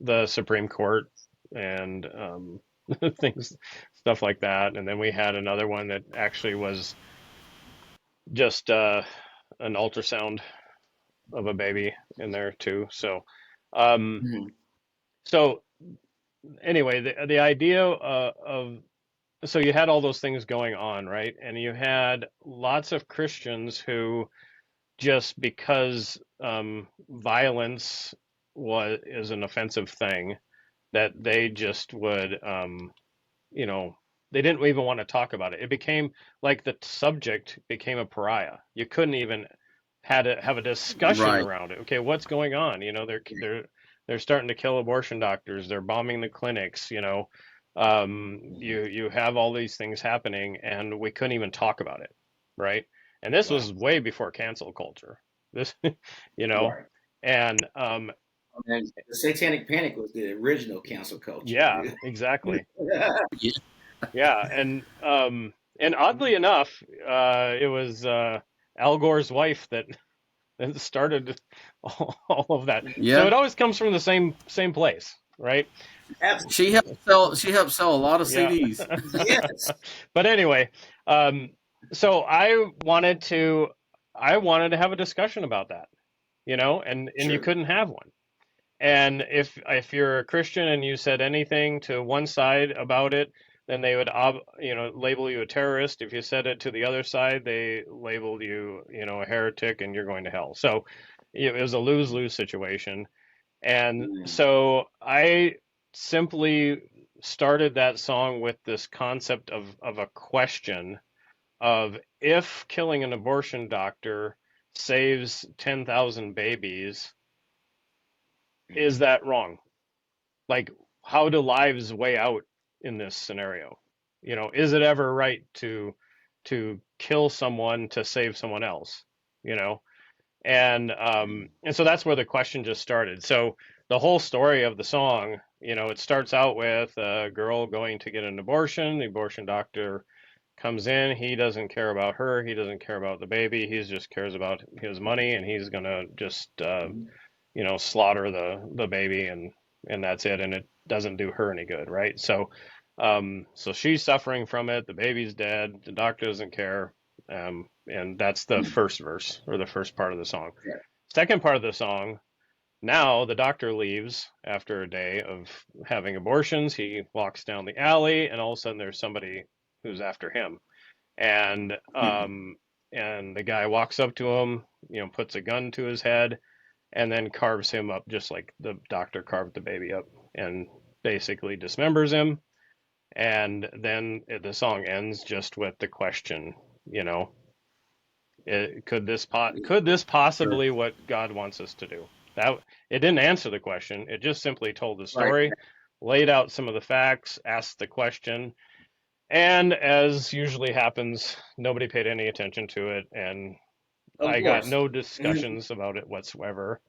the Supreme Court and things, stuff like that. And then we had another one that actually was just an ultrasound of a baby in there too. Um, Mhm. so anyway, the idea of so you had all those things going on, right? And you had lots of Christians who just because violence was is an offensive thing that they just would you know they didn't even want to talk about it. It became like the subject became a pariah. You couldn't even had to have a discussion right. around it. Okay, what's going on? You know, they're starting to kill abortion doctors. They're bombing the clinics. You know, you have all these things happening, and we couldn't even talk about it, right? And this Wow. was way before cancel culture. This, you know, Right. and And the Satanic Panic was the original cancel culture. yeah, exactly. Yeah. Yeah, and oddly enough, it was Al Gore's wife that that started all of that. So Yeah. it always comes from the same place, right? Absolutely. She helped sell a lot of Yeah. CDs. Yes. But anyway, um, so I wanted to have a discussion about that, you know, and you Sure. couldn't have one. And if you're a Christian and you said anything to one side about it, then they would you know label you a terrorist. If you said it to the other side, they labeled you you know a heretic and you're going to hell. So it was a lose-lose situation. And Mm. so I simply started that song with this concept of a question of if killing an abortion doctor saves 10,000 babies, is Mhm. that wrong? Like, how do lives weigh out in this scenario? You know, is it ever right to kill someone to save someone else? You know, and so that's where the question just started. So the whole story of the song, you know, it starts out with a girl going to get an abortion. The abortion doctor comes in. He doesn't care about her. He doesn't care about the baby. He just cares about his money, and he's gonna just Mhm. you know slaughter the baby and and that's it, and it doesn't do her any good, right? So, so she's suffering from it. The baby's dead. The doctor doesn't care, and that's the first verse or the first part of the song. Yeah. Second part of the song. Now the doctor leaves after a day of having abortions. He walks down the alley, and all of a sudden there's somebody who's after him, and the guy walks up to him, puts a gun to his head, and then carves him up just like the doctor carved the baby up, and basically dismembers him. And then the song ends just with the question, you know, could this Sure. possibly what God wants us to do? That it didn't answer the question. It just simply told the Right. story, laid out some of the facts, asked the question, and as usually happens, nobody paid any attention to it, and Of I got course. no Mhm. discussions about it whatsoever.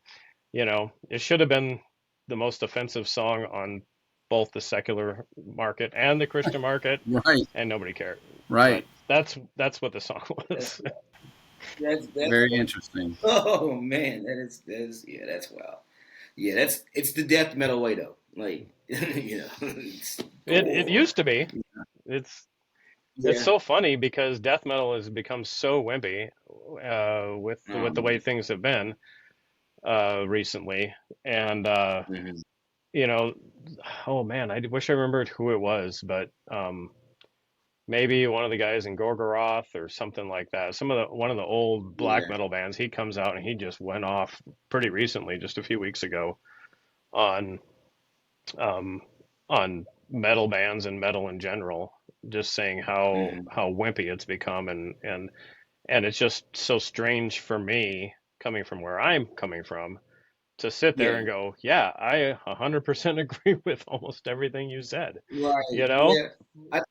It should have been the most offensive song on both the secular market and the Christian market, Right. and nobody cared. But Right. that's what the song That's was. that's Very interesting. oh man, that is yeah, that's wild. Yeah, it's the death metal way though. Like it's It gore. used to be. It's it's Yeah. so funny because death metal has become so wimpy with the way Man. things have been recently, and Mhm. you know, oh man, I wish I remembered who it was, but maybe one of the guys in Gorgoroth or something like that. One of the old black Yeah. metal bands. He comes out and he just went off pretty recently, just a few weeks ago, on um, on metal bands and metal in general, just saying Mhm. how wimpy it's become, and it's just so strange for me coming from where I'm coming from to sit there Yeah. and go, yeah, I 100% agree with almost everything you said, Right. you know? Yeah.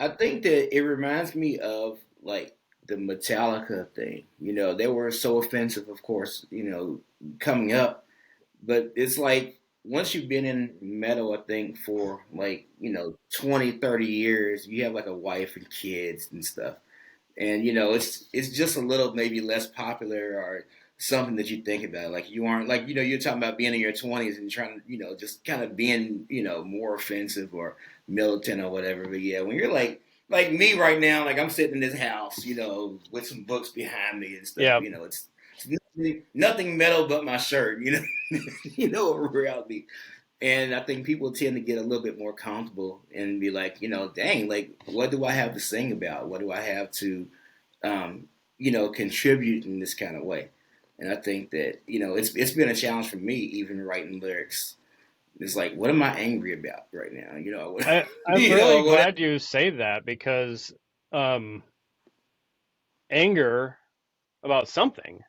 I think that it reminds me of like the Metallica thing. They were so offensive, of course, coming up. But it's like once you've been in metal, I think for like, 20, 30 years, you have like a wife and kids and stuff. And it's just a little maybe less popular or something that you think about. Like you aren't like, you're talking about being in your 20s and trying to, just kind of being, more offensive or militant or whatever. But yeah, when you're like me right now, like I'm sitting in this house, with some books behind me and stuff, Yeah. it's nothing metal but my shirt, what reality. And I think people tend to get a little bit more comfortable and be like, dang, like, what do I have to sing about? What do I have to, um, contribute in this kind of way? And I think that, it's been a challenge for me, even writing lyrics. It's like, what am I angry about right now? I'm really Whatever. glad you say that because um, anger about something, oh,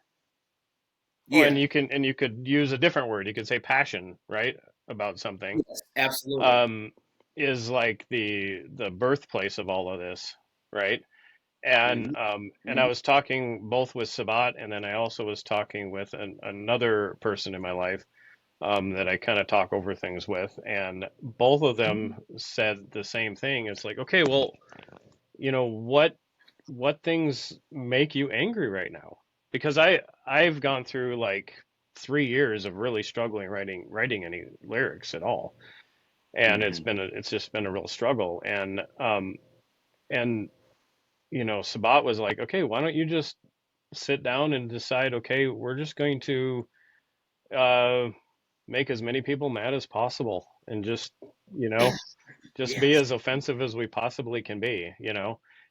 Yeah, and you could use a different word. You could say passion, right, about something, yes, absolutely. um, is like the birthplace of all of this, right? And Hmm. I Hmm. was talking both with Sabat, and then I also was talking with another person in my life that I kind of talk over things with, and both of them said the same thing. It's like, okay, well, what things make you angry right now? Because I've gone through like 3 years of really struggling writing any lyrics at all, and Hmm. it's just been a real struggle. And Sabat was like, okay, why don't you just sit down and decide, okay, we're just going to uh, make as many people mad as possible, and you know just be Yes. as offensive as we possibly can be.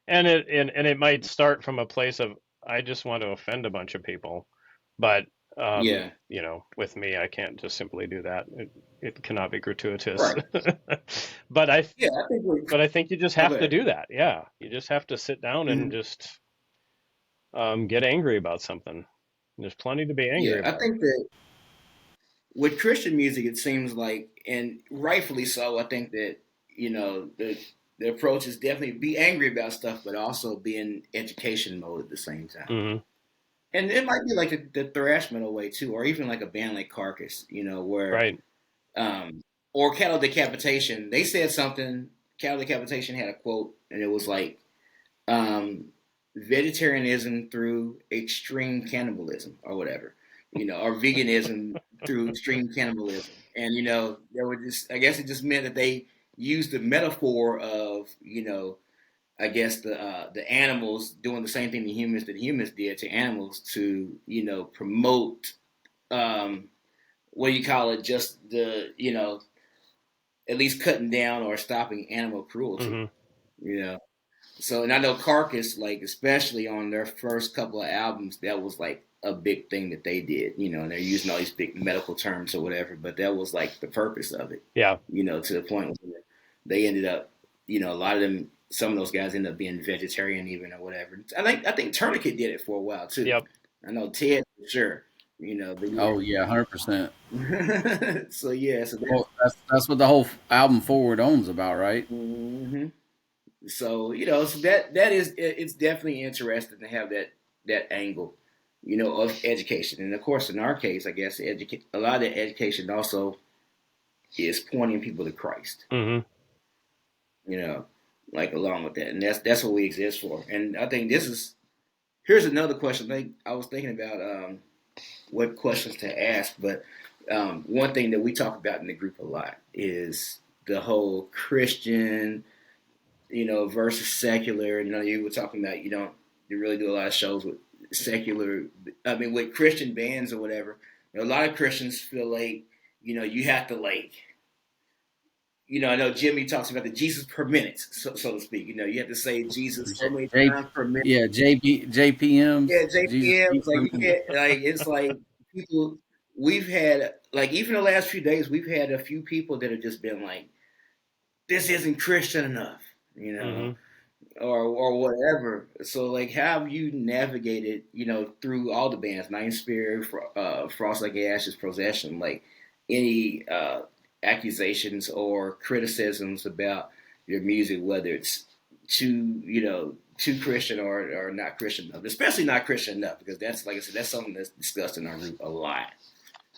And it might start from a place of I just want to offend a bunch of people, but Yeah. with me I can't just simply do that. It cannot be gratuitous. Right. but I Yeah, I think we. but I think you just Oh, have to good. do that. Yeah, you just have to sit down and Mhm. just get angry about something. There's plenty to be angry Yeah, I about. think that with Christian music, it seems like, and rightfully so, I think that the approach is definitely be angry about stuff, but also be in education mode at the same time. Hmm. And it might be like the thrash metal way too, or even like a band like Carcass, where Right. um, or Cattle Decapitation. They said something. Cattle Decapitation had a quote, and it was like um, vegetarianism through extreme cannibalism or whatever. or veganism through extreme cannibalism. And there were just, I guess it just meant that they used the metaphor of, I guess the animals doing the same thing that humans did to animals to, promote, what do you call it, just the, at least cutting down or stopping animal cruelty, Hmm. you know. So, and I know Carcass, like, especially on their first couple of albums, that was like a big thing that they did, and they're using all these big medical terms or whatever, but that was like the purpose of it, Yeah. to the point where they ended up, a lot of them, some of those guys ended up being vegetarian even or whatever. I think Tourniquet did it for a while too. Yep. I know Ted for sure, but Oh yeah, 100%. yeah. So yeah, so that's. Well, that's what the whole album Forward On's about, right? Mhm. So so that is, it's definitely interesting to have that angle, of education, and of course in our case, I guess a lot of the education also is pointing people to Christ, Hmm. you know, like along with that, and that's what we exist for. And I think here's another question. I was thinking about what questions to ask, but one thing that we talk about in the group a lot is the whole Christian versus secular. You were talking about you really do a lot of shows with secular, I mean, with Christian bands or whatever. A lot of Christians feel like, you have to like, I know Jimmy talks about the Jesus per minute, so to speak. You have to say Jesus so many J, times per minute. yeah, JPM's Yeah, Jesus JPMs, Peace like Permit. it's like people, we've had, like, even the last few days, we've had a few people that have just been like, this isn't Christian enough, Hmm. or whatever. So like, how have you navigated, through all the bands, Nine Spirit, Frost Like Ashes, Possession, like any accusations or criticisms about your music, whether it's too Christian or not Christian enough, especially not Christian enough, because that's, like I said, that's something that's discussed in our group a lot.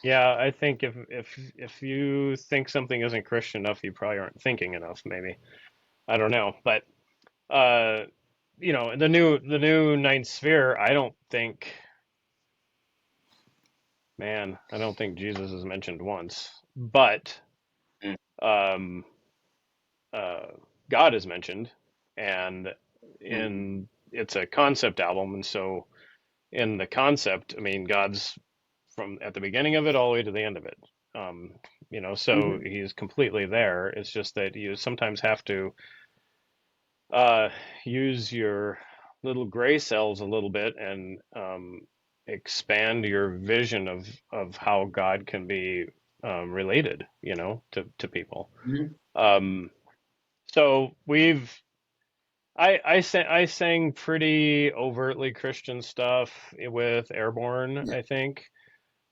Yeah, I think if you think something isn't Christian enough, you probably aren't thinking enough, maybe. I don't know. But uh the new Ninth Sphere, I don't think Jesus is mentioned once. But Mm. um uh God is mentioned, and Mm. in it's a concept album, and so in the concept, I mean, God's from at the beginning of it all the way to the end of it. Um, so Mm. he's completely there. It's just that you sometimes have to uh, use your little gray cells a little bit and expand your vision of how God can be related, to people. Mm. Um, so I sang pretty overtly Christian stuff with Airborne, Yeah. I think.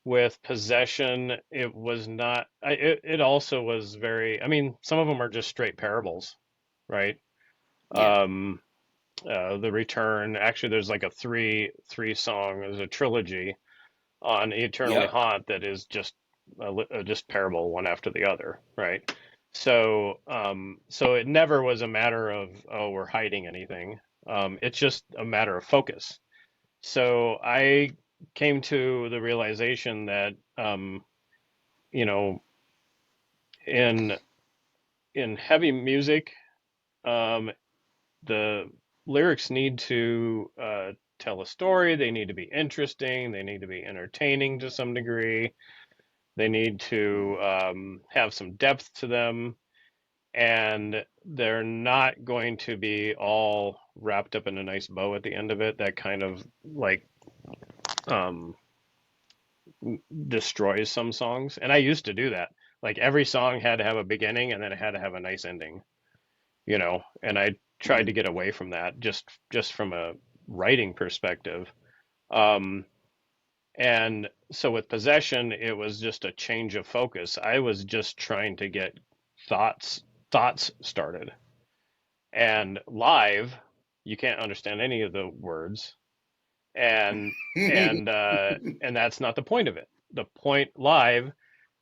With Possession, it was not. It also was very. I mean, some of them are just straight parables, right? Yeah. Um, the Return. Actually, there's like a three song. There's a trilogy on Eternally Yep. Haunt that is just parable one after the other, right? So it never was a matter of, oh, we're hiding anything. It's just a matter of focus. So I came to the realization that you know in in heavy music, um, the lyrics need to tell a story. They need to be interesting. They need to be entertaining to some degree. They need to have some depth to them, and they're not going to be all wrapped up in a nice bow at the end of it. That kind of like um, destroys some songs. And I used to do that. Like every song had to have a beginning and then it had to have a nice ending, And I tried to Mm. get away from that just from a writing perspective. Um, and so with Possession, it was just a change of focus. I was just trying to get thoughts thoughts started. And live, you can't understand any of the words, and and that's not the point of it. The point live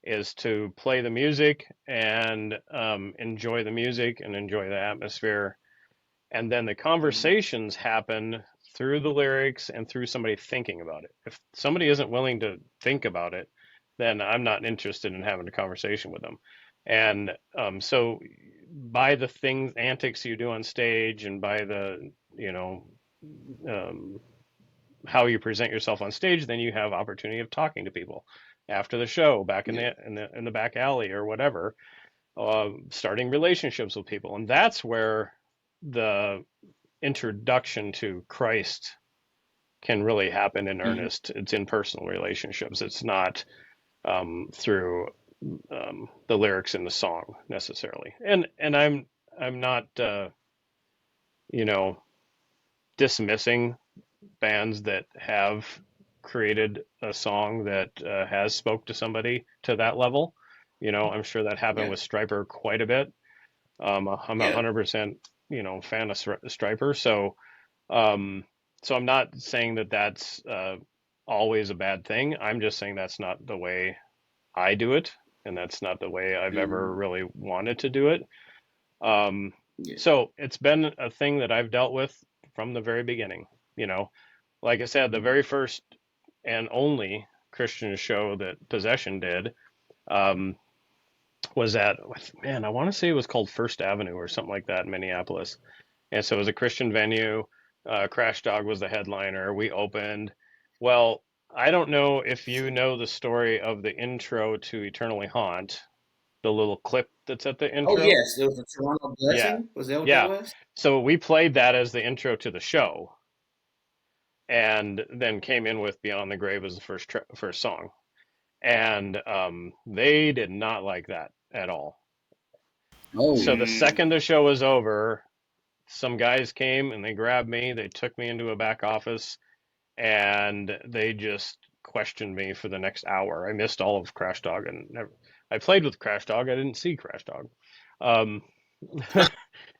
is to play the music and enjoy the music and enjoy the atmosphere, and then the conversations happen through the lyrics and through somebody thinking about it. If somebody isn't willing to think about it, then I'm not interested in having a conversation with them. And so by the things, antics you do on stage, and by the, um, how you present yourself on stage, then you have opportunity of talking to people after the show, back in Yeah. the back alley or whatever, starting relationships with people, and that's where the introduction to Christ can really happen in Mm-hmm. earnest. It's in personal relationships. It's not through the lyrics in the song necessarily. And I'm not you know dismissing bands that have created a song that has spoke to somebody to that level. I'm sure that happened Yeah. with Striper quite a bit. I'm a Yeah. 100% fan of Striper. Um, so I'm not saying that that's always a bad thing. I'm just saying that's not the way I do it, and that's not the way I've ever Mm-hmm. really wanted to do it. Um, Yeah. so it's been a thing that I've dealt with from the very beginning. You know, like I said, the very first and only Christian show that Possession did um, was at, man, I want to say it was called First Avenue or something like that in Minneapolis. And so it was a Christian venue. Crash Dog was the headliner. We opened. Well, I don't know if you know the story of the intro to Eternally Haunt, the little clip that's at the Oh intro. yes, it was a Toronto Yeah. Blessing. Was that what that Yeah. was? So we played that as the intro to the show, and then came in with Beyond the Grave as the first song. And they did not like that at all. Oh, So the Mm. second the show was over, some guys came and they grabbed me. They took me into a back office and they just questioned me for the next hour. I missed all of Crash Dog and never, I played with Crash Dog. I didn't see Crash Dog. Um,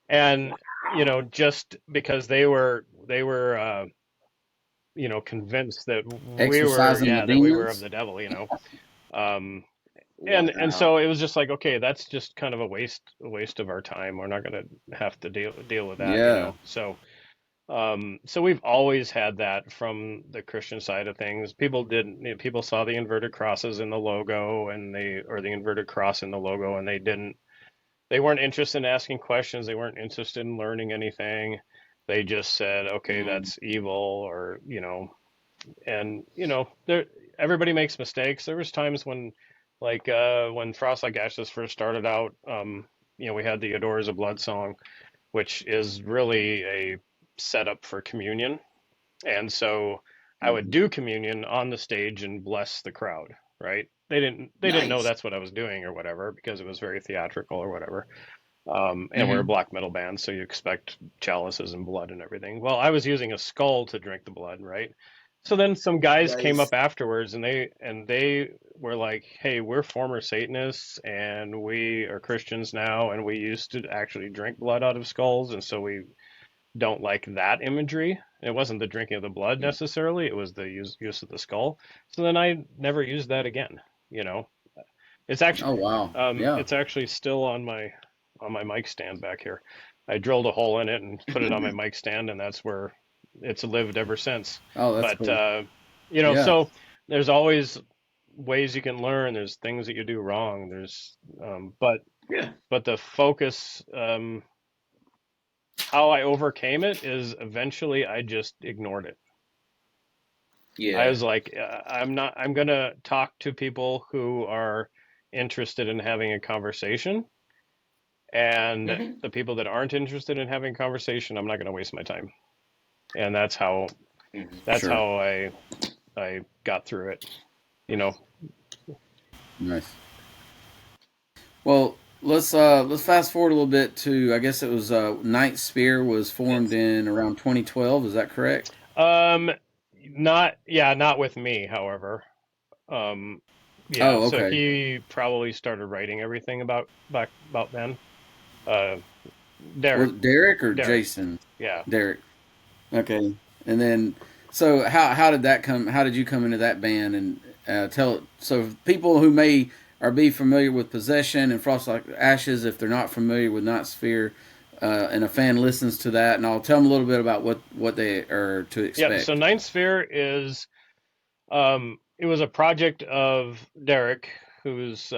and just because they were convinced that we were, exercising the yeah, that we were of demons. the devil. Um, and Wow. so it was just like, okay, that's just kind of a waste of our time. We're not going to have to deal with that, Yeah. so we've always had that from the Christian side of things. People didn't, people saw the inverted crosses in the logo, or the inverted cross in the logo, and they weren't interested in asking questions. They weren't interested in learning anything. They just said, okay, Mm. that's evil, or, and there, everybody makes mistakes. There was times when, like, when Frost Like Ashes first started out, we had the Adore Is a Blood song, which is really a setup for communion. And so I would Mhm. do communion on the stage and bless the crowd, right? They didn't know Nice. that's what I was doing or whatever, because it was very theatrical or whatever. And we're a Hmm. black metal band, so you expect chalices and blood and everything. Well, I was using a skull to drink the blood, right? So then some guys came Nice. up afterwards, and they were like, "Hey, we're former Satanists and we are Christians now, and we used to actually drink blood out of skulls, and so we don't like that imagery." It wasn't the drinking of the blood necessarily; it was the use of the skull. So then I never used that again. You know, it's actually Oh wow. Yeah. it's actually still on my mic stand back here. I drilled a hole in it and put it on my mic stand, and that's where it's lived ever since. Oh, that's But cool. Yeah. so there's always ways you can learn. There's things that you do wrong. Yeah. But the focus, how I overcame it is eventually I just ignored it. I Yeah. was like, I'm gonna talk to people who are interested in having a conversation, and Hmm. the people that aren't interested in having a conversation, I'm not gonna waste my time. And that's how Hmm. that's Sure. how I got through it. You know, Nice. Well, let's fast forward a little bit to, I guess it was Night Spear was formed Yes. in around 2012. Is that correct? um, not with me, however. Um, yeah, Oh, so okay. he probably started writing everything about then. Uh, Was Derek, it Derek or Derek, Jason? yeah. Derek. Okay. And then, so how did that come? How did you come into that band? And tell so people who may or be familiar with Possession and Frost Like Ashes, if they're not familiar with Night Sphere, and a fan listens to that, and I'll tell them a little bit about what they are to Yep. So expect. Ninth Sphere is it was a project of Derek, whose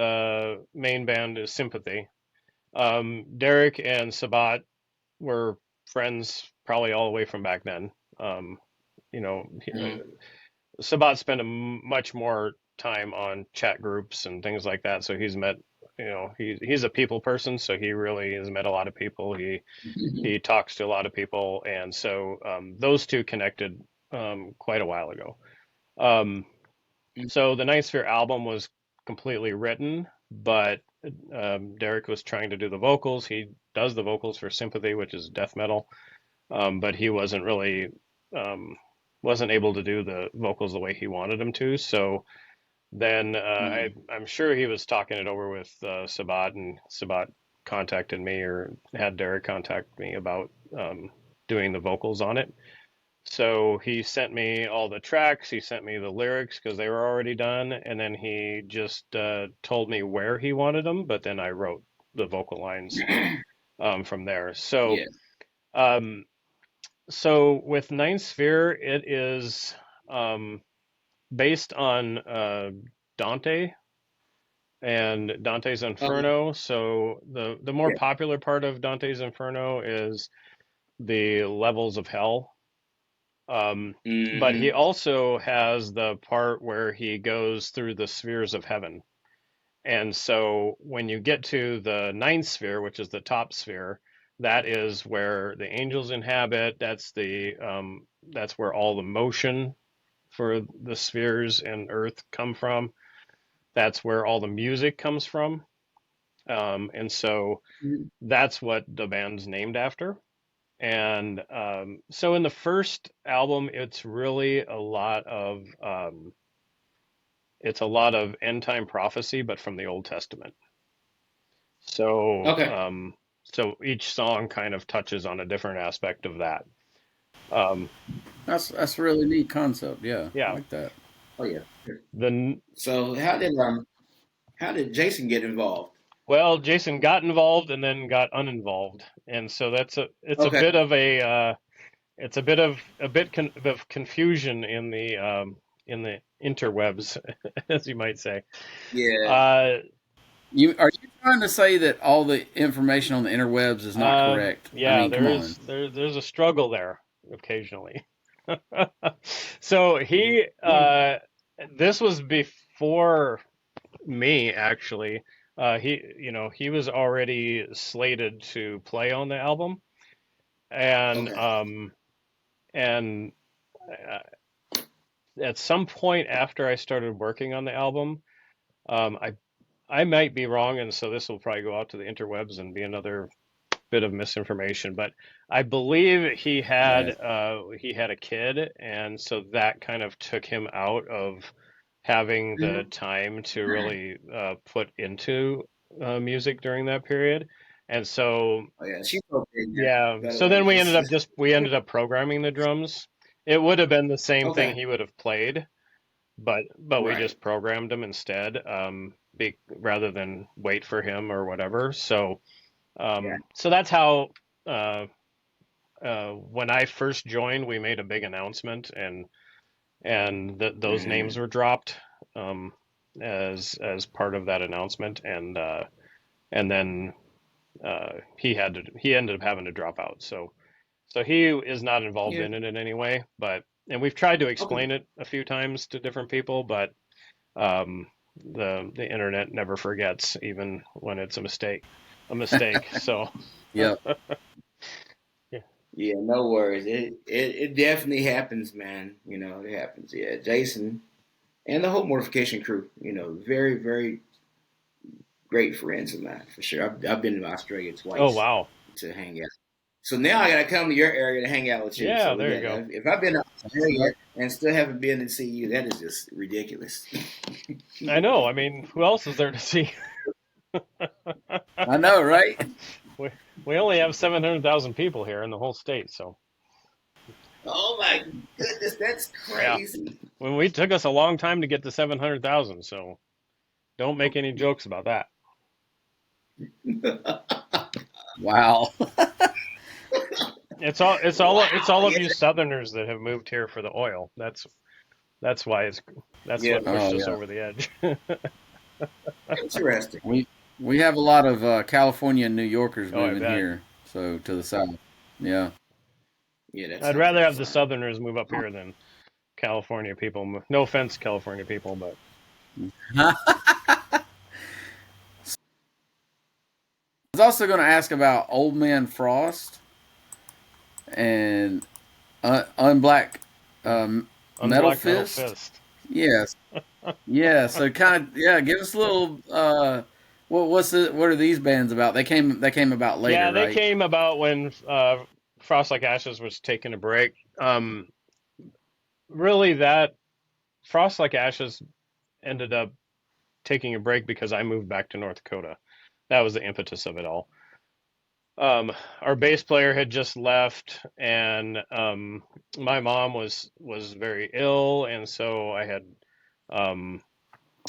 main band is Sympathy. Derek and Sabat were friends probably all the way from back then. Um, you know, Mm-hmm. Sabat spent much more time on chat groups and things like that, so he's met. He's a people person, so he really has met a lot of people. He talks to a lot of people, and so those two connected quite a while ago. Um, so the Ninth Sphere album was completely written, but Derek was trying to do the vocals. He does the vocals for Sympathy, which is death metal, but he wasn't really um, wasn't able to do the vocals the way he wanted him to. So then I'm sure he was talking it over with Sabat, and Sabat contacted me or had Derek contact me about doing the vocals on it. So he sent me all the tracks, he sent me the lyrics because they were already done, and then he just told me where he wanted them, but then I wrote the vocal lines from there. Yeah. Um, so with Ninth Sphere, it is based on Dante and Dante's Okay. Inferno. So the more Yeah. popular part of Dante's Inferno is the levels of hell. But he Mm-hmm. also has the part where he goes through the spheres of heaven. And so when you get to the ninth sphere, which is the top sphere, that is where the angels inhabit. That's where all the motion for the spheres and Earth come from. That's where all the music comes from. And so that's what the band's named after. And so in the first album, it's a lot of end time prophecy, but from the Old Testament. So Okay. so each song kind of touches on a different aspect of that. Um, That's a really neat concept. Yeah, I yeah. like that. Oh yeah. The So how did Jason get involved? Well, Jason got involved and then got uninvolved, and so it's a Okay. bit of a it's a bit of confusion in the interwebs, as you might say. Yeah. Uh, You trying to say that all the information on the interwebs is not correct? I yeah, mean, come on. there's a struggle there occasionally. So Mm. this was before me actually. He was already slated to play on the album, and Okay. and uh, at some point after I started working on the album, um, I I might be wrong, and so this will probably go out to the interwebs and be another bit of misinformation, but I believe Right. he had a kid, and so that kind of took him out of having the Mm-hmm. time to really put into music during that period. And so Oh yeah, she's okay now. yeah, By the so way, then we ended up programming the drums. It would have been the same thing okay. he would have played, but we Right. just programmed him instead, rather than wait for him or whatever. So Yeah. so that's how when I first joined, we made a big announcement, and those names Mm-hmm. were dropped um, as part of that announcement, and then he ended up having to drop out. So he is not involved Yeah. in it in any way, and we've tried to Okay. explain it a few times to different people, but um, the internet never forgets, even when it's a mistake. So Yep. yeah. Yeah, no worries. It definitely happens, man. You know, it happens. Yeah, Jason and the whole mortification crew. You know, very very great friends of mine for sure. I've been to Australia Oh twice wow. to hang out. So now I gotta come to your area to hang out with you. Yeah, So there you yeah, go. if I've been to That's Australia right. and still haven't been to see you, that is just ridiculous. I know. I mean, who else is there to see? I know, right? we we only have 700,000 people here in the whole state, so Oh my goodness, that's yeah. crazy. When we took us a long time to get to 700,000, so don't make any jokes about that. Wow. It's all of Yeah, you Southerners that have moved here for the oil. That's why that's yeah, what pushed Oh us yeah. over the edge. interesting. We we have a lot of California and New Yorkers Oh, I moving bet. here, so to the south. Yeah. Yeah, that I'd sounds rather have the interesting. Southerners move up here than California people. No offense, California people, but I was also going to ask about Old Man Frost and Unblack Metal unblack metal Fist. fist. Yes. Yeah. So kind of yeah. Give us a little. What are these bands about? They came about later, Yeah, they right? came about when Frost Like Ashes was taking a break. Really, that Frost Like Ashes ended up taking a break because I moved back to North Dakota. That was the impetus of it all. Our bass player had just left, and my mom was very ill, and so I um,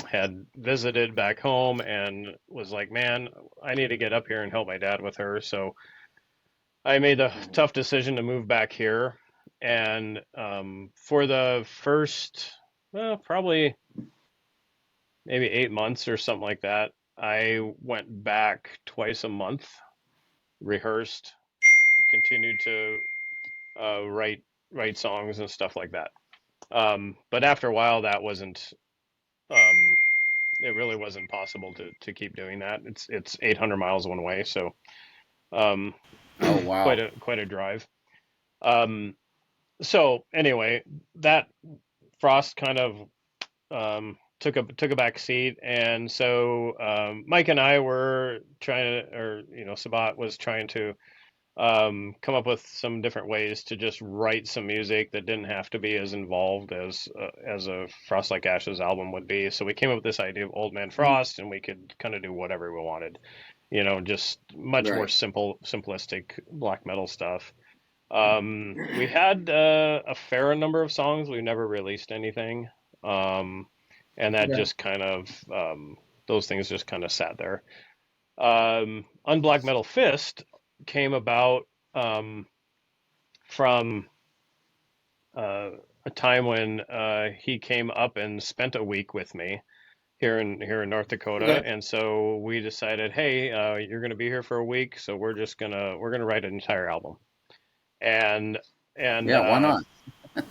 had visited back home and was like, man, I need to get up here and help my dad with her. So I made the tough decision to move back here, and for the first, well, probably maybe 8 months or something like that, I went back twice a month, rehearsed, continued to write songs and stuff like that. But after a while, that wasn't. Um, it really wasn't possible to keep doing that. It's 800 miles one way, so um, Oh wow. quite a drive. Um, so anyway, that Frost kind of took a back seat, and so Mike and I were trying to, or Sabat was trying to come up with some different ways to just write some music that didn't have to be as involved as a Frost Like Ashes album would be. So we came up with this idea of Old Man Frost, and we could kind of do whatever we wanted, just much more Right. simplistic black metal stuff. We had a fair number of songs. We never released anything, um, and that Okay. just kind of those things just kind of sat there. Unblack Metal Fist came about um, from a time when he came up and spent a week with me here in North Dakota, Okay. and so we decided, hey, you're going to be here for a week, so we're gonna write an entire album, and and Yeah. Why not?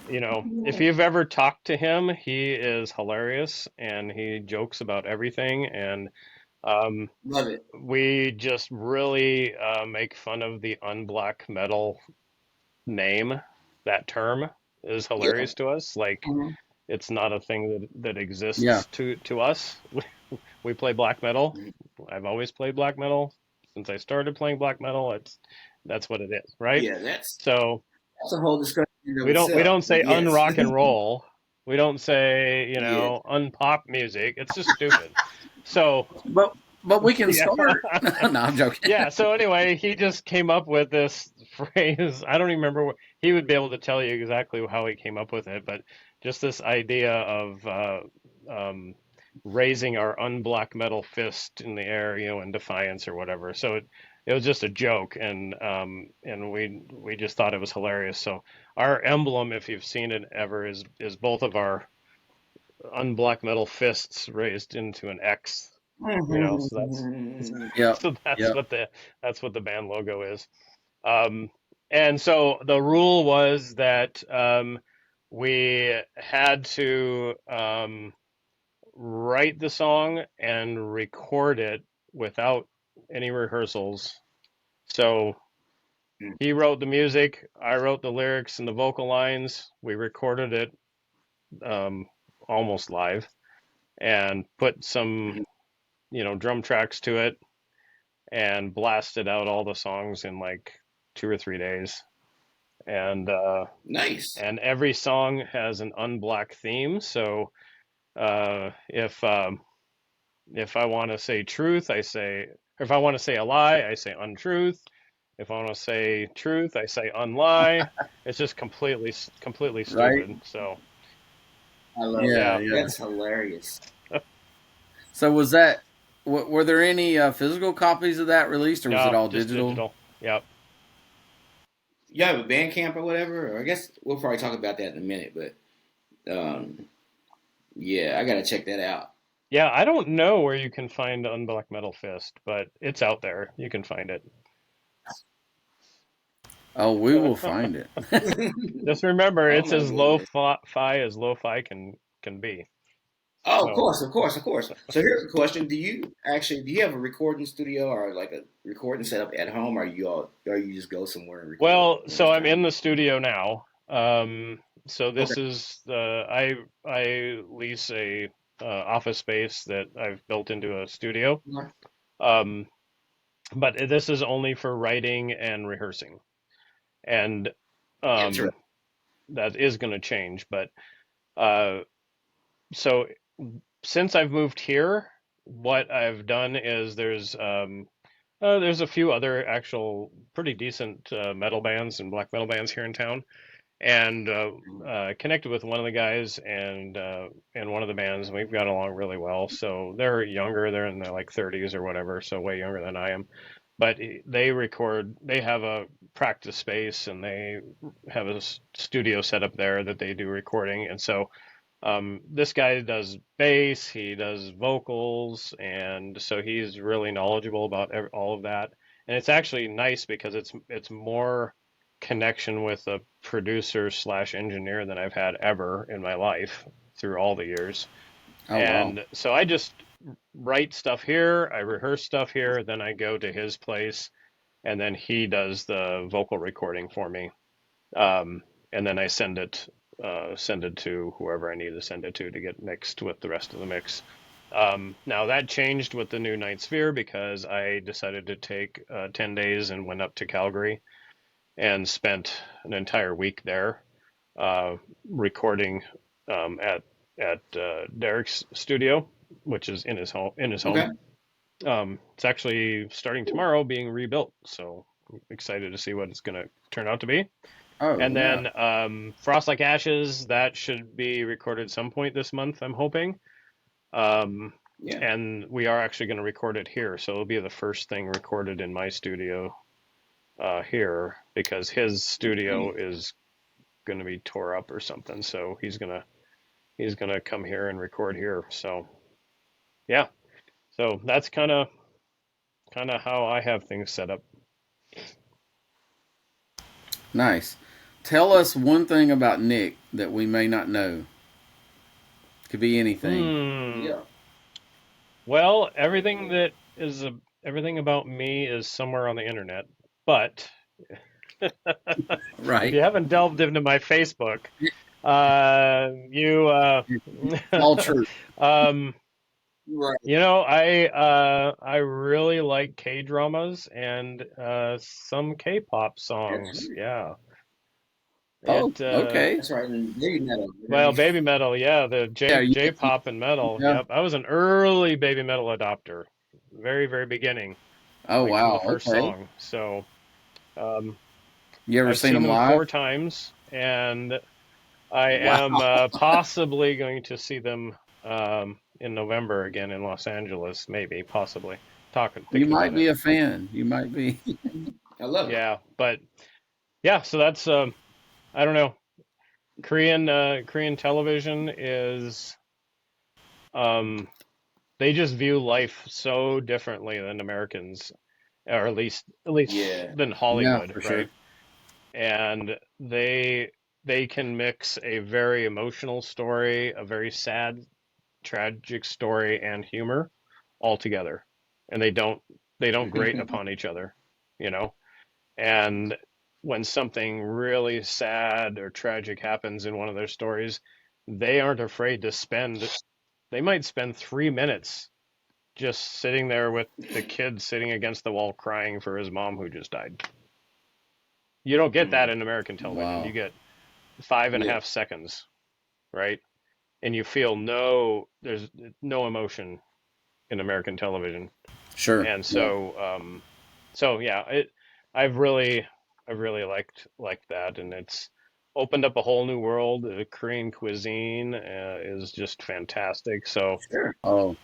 if you've ever talked to him, he is hilarious and he jokes about everything, and um, Love it. we just really make fun of the unblack metal name. That term is Yeah. hilarious to us. Like Mhm. it's not a thing that Yeah. exists to us. We play black metal. I've always played black metal since I started playing black metal. That's what it is, right? Yeah, that's So that's a whole discussion in and of we itself. don't But say yes. unrock and roll. We don't say Yeah. unpop music. It's just stupid. So But we can yeah. start. No, I'm joking. Yeah, so anyway, he just came up with this phrase. I don't even remember he would be able to tell you exactly how he came up with it, but just this idea of raising our unblack metal fist in the air, in defiance or whatever. So it was just a joke, and we just thought it was hilarious. So our emblem, if you've seen it ever, is both of our unblack metal fists raised into an X. So that's Yep. so that's Yep. what the band logo is. Um, and so the rule was that we had to write the song and record it without any rehearsals. So he wrote the music, I wrote the lyrics and the vocal lines. We recorded it um, almost live and put some, drum tracks to it and blasted out all the songs in like 2 or 3 days. And Nice. and every song has an unblack theme. So if I want to say truth, I say. If I want to say a lie, I say untruth. If I want to say truth, I say unlie. It's just completely Right. stupid. So I love it. Yeah. yeah, Yeah. That's hilarious. So was that? Were there any physical copies of that released, or was it no, all just digital? digital. Yep. You have a band camp or whatever? Or I guess we'll probably talk about that in a minute, but yeah, I gotta check that out. Yeah, I don't know where you can find Unblack Metal Fist, but it's out there. You can find it. Oh, we will find it. Just remember, Oh it's my as goodness. lo-fi as lo-fi can be. Oh, of So, course, of course, of course. So here's a question: do you have a recording studio or like a recording setup at home, or you just go somewhere and record well, when so it's I'm in time? the studio now. So Okay. this is the I lease a office space that I've built into a studio. Okay. Um, but this is only for writing and rehearsing, and um, Interesting. that is going to change. But uh, so since I've moved here, what I've done is there's a few other actual pretty decent metal bands and black metal bands here in town, and connected with one of the guys and one of the bands, and we've got along really well. So they're younger, they're in their like 30s or whatever, so way younger than I am. But they record, they have a practice space, and they have a studio set up there that they do recording. And so this guy does bass, he does vocals, and so he's really knowledgeable about all of that. And it's actually nice because it's more connection with a producer slash engineer than I've had ever in my life through all the years. Oh, wow. And so I just write stuff here, I rehearse stuff here, then I go to his place, and then he does the vocal recording for me. And then I send it to whoever I need to send it to get mixed with the rest of the mix. Now that changed with the new Ninth Sphere because I decided to take 10 days and went up to Calgary and spent an entire week there uh, recording at Derek's studio, which is in his home. In his home, Okay. it's actually starting tomorrow, being rebuilt. So I'm excited to see what it's going to turn out to be. Oh, And yeah. then Frost Like Ashes, that should be recorded some point this month, I'm hoping. Um, Yeah. and we are actually going to record it here, so it'll be the first thing recorded in my studio here because his studio Hey. is going to be tore up or something. So he's gonna come here and record here. So yeah, so that's kind of how I have things set up. Nice. Tell us one thing about Nyk that we may not know. Could be anything. Hmm. Yeah. Well, everything about me is somewhere on the internet, but if Right. you haven't delved into my Facebook, you All true. um, Right. I really like K dramas and some K-pop That's songs. right. Yeah, Oh, it okay. That's right. And baby metal. well, baby metal, yeah, the Yeah, J-pop and metal. yeah. Yep, I was an early baby metal adopter, very very beginning, Oh, like from the wow. first Okay. song. So um, You ever I've seen seen them them live? 4 times, and I Wow. am possibly going to see them in November again in Los Angeles, maybe, possibly. You Thinking might about it. be a fan. You might be. I love it. Yeah, but yeah, so that's I don't know. Korean television is um, they just view life so differently than Americans, or at least Yeah. than Yeah, Hollywood, for sure. right? And they can mix a very emotional story, a very sad, tragic story, and humor all together, and they don't grate upon each other, you know. And when something really sad or tragic happens in one of their stories, they aren't afraid to they might spend 3 minutes just sitting there with the kid sitting against the wall crying for his mom who just died. You don't get that Mm. in American television. You Wow. get five and a Yeah. half seconds, right? And you feel there's no emotion in American television. Sure. And Yeah. so yeah, I've really liked that, and it's opened up a whole new world. The Korean cuisine is just fantastic. So Sure. Oh,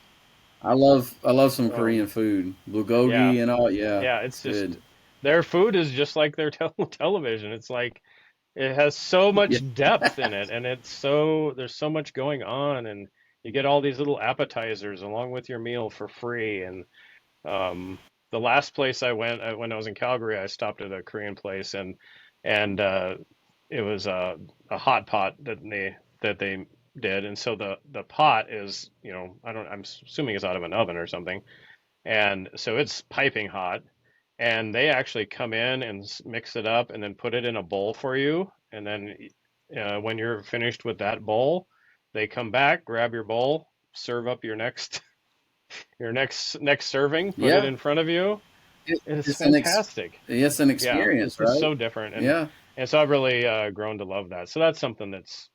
I love some um, Korean food. yeah, Bulgogi and all. Yeah, yeah, it's it's just good. their food is just like their television. It's like it has so Yeah. much depth in it, and there's so much going on, and you get all these little appetizers along with your meal for free. And the last place I went when I was in Calgary, I stopped at a Korean place, and it was a hot pot that they did, and so the pot is, I'm assuming it's out of an oven or something, and so it's piping hot, and they actually come in and mix it up and then put it in a bowl for you, and then when you're finished with that bowl, they come back, grab your bowl, serve up your next serving, put it Yeah. in front of you. It, It's it's an fantastic. it's an Yeah, experience, it's right? so different, and Yeah. and so I've really grown to love that. So that's something that's.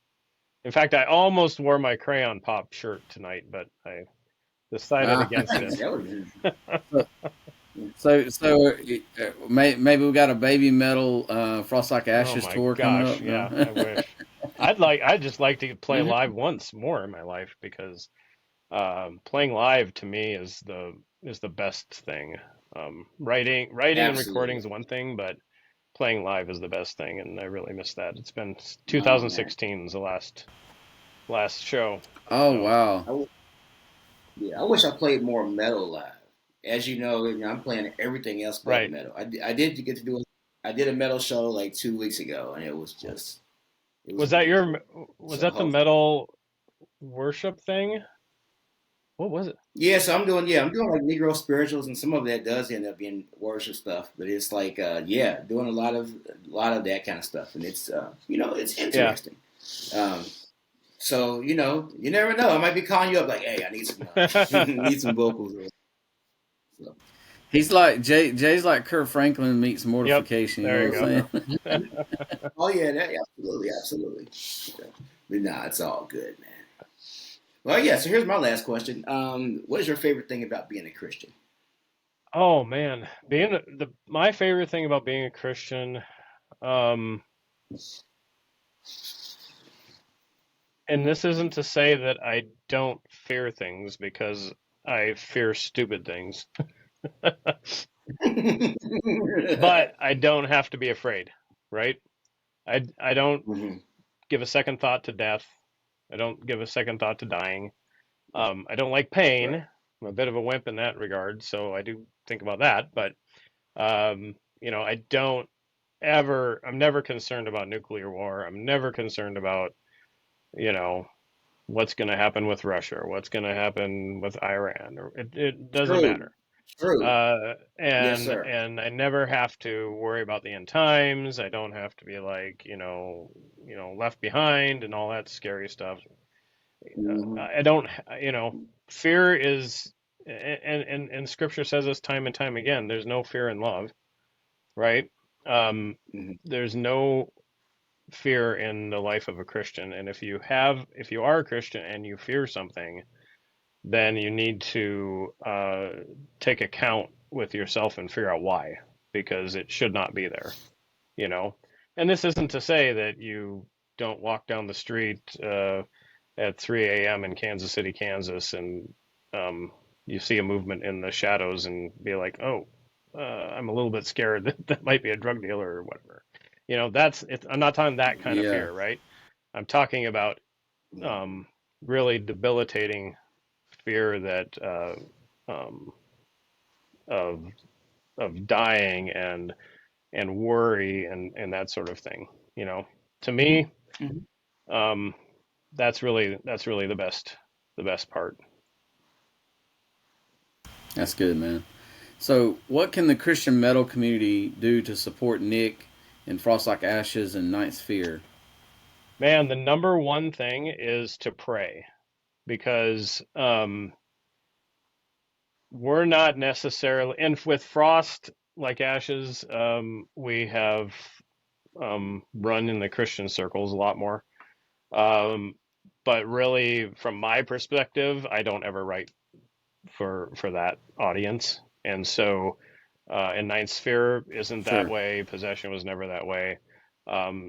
In fact, I almost wore my crayon pop shirt tonight, but I decided Ah. against Nice. it. That was So, maybe we got a baby metal Frost Like Oh Ashes my tour coming gosh, up. yeah, No. I wish. I'd just like to play Mhm. live once more in my life because playing live to me is the best thing. Writing and recording absolutely. is one thing, but playing live is the best thing, and I really miss that. It's been Oh man. 2016 is the last show. Oh So wow. I w- yeah, I wish I played more metal live. As I'm playing everything else but right, metal. I did get to do a, I did a metal show like 2 weeks ago, and it was was that amazing. was So that the hope. metal worship thing? What was it? Yeah, so I'm doing like Negro spirituals, and some of that does end up being worship stuff. But it's like, yeah, doing a lot of that kind of stuff, and it's Yeah. interesting. Um, so you never know. I might be calling you up like, hey, I need some need some vocals. So, He's like Jay's like Kurt Franklin meets Yep. mortification. You There know you what I'm go. saying? oh yeah, absolutely, absolutely. But nah, it's all good, man. Well, yeah. So here's my last question. What is your favorite thing about being a Christian? Oh man, my favorite thing about being a Christian, um, and this isn't to say that I don't fear things because I fear stupid things, but I don't have to be afraid, right? I don't hmm give a second thought to death. I don't give a second thought to dying. I don't like pain. Right. I'm a bit of a wimp in that regard, so I do think about that. But I don't I'm never concerned about nuclear war. I'm never concerned about, you know, what's going to happen with Russia or what's going to happen with Iran, or it doesn't True. matter. True. Yes, And sir. and I never have to worry about the end times. I don't have to be like, left behind and all that scary stuff. hmm I don't, fear is, and Scripture says this time and time again. There's no fear in love, right? Um, hmm there's no fear in the life of a Christian. And if you are a Christian and you fear something, then you need to take account with yourself and figure out why, because it should not be there, you know. And this isn't to say that you don't walk down the street at 3 a.m. in Kansas City, Kansas, and um, you see a movement in the shadows and be like, oh, I'm a little bit scared that that might be a drug dealer or whatever. That's it. I'm not talking that kind of Yeah. fear, right? I'm talking about um, really debilitating fear that um, of of dying and worry and that sort of thing. To me, hmm um, that's really the best part. That's good, man. So, what can the Christian metal community do to support Nick and Frost Like Ashes and Ninth Sphere? Man, the number one thing is to pray because we're not necessarily, and with Frost like Ashes, we have run in the Christian circles a lot more. Um, but really, from my perspective, I don't ever write for that audience, and so and Ninth Sphere isn't that Sure. way. Possession was never that way.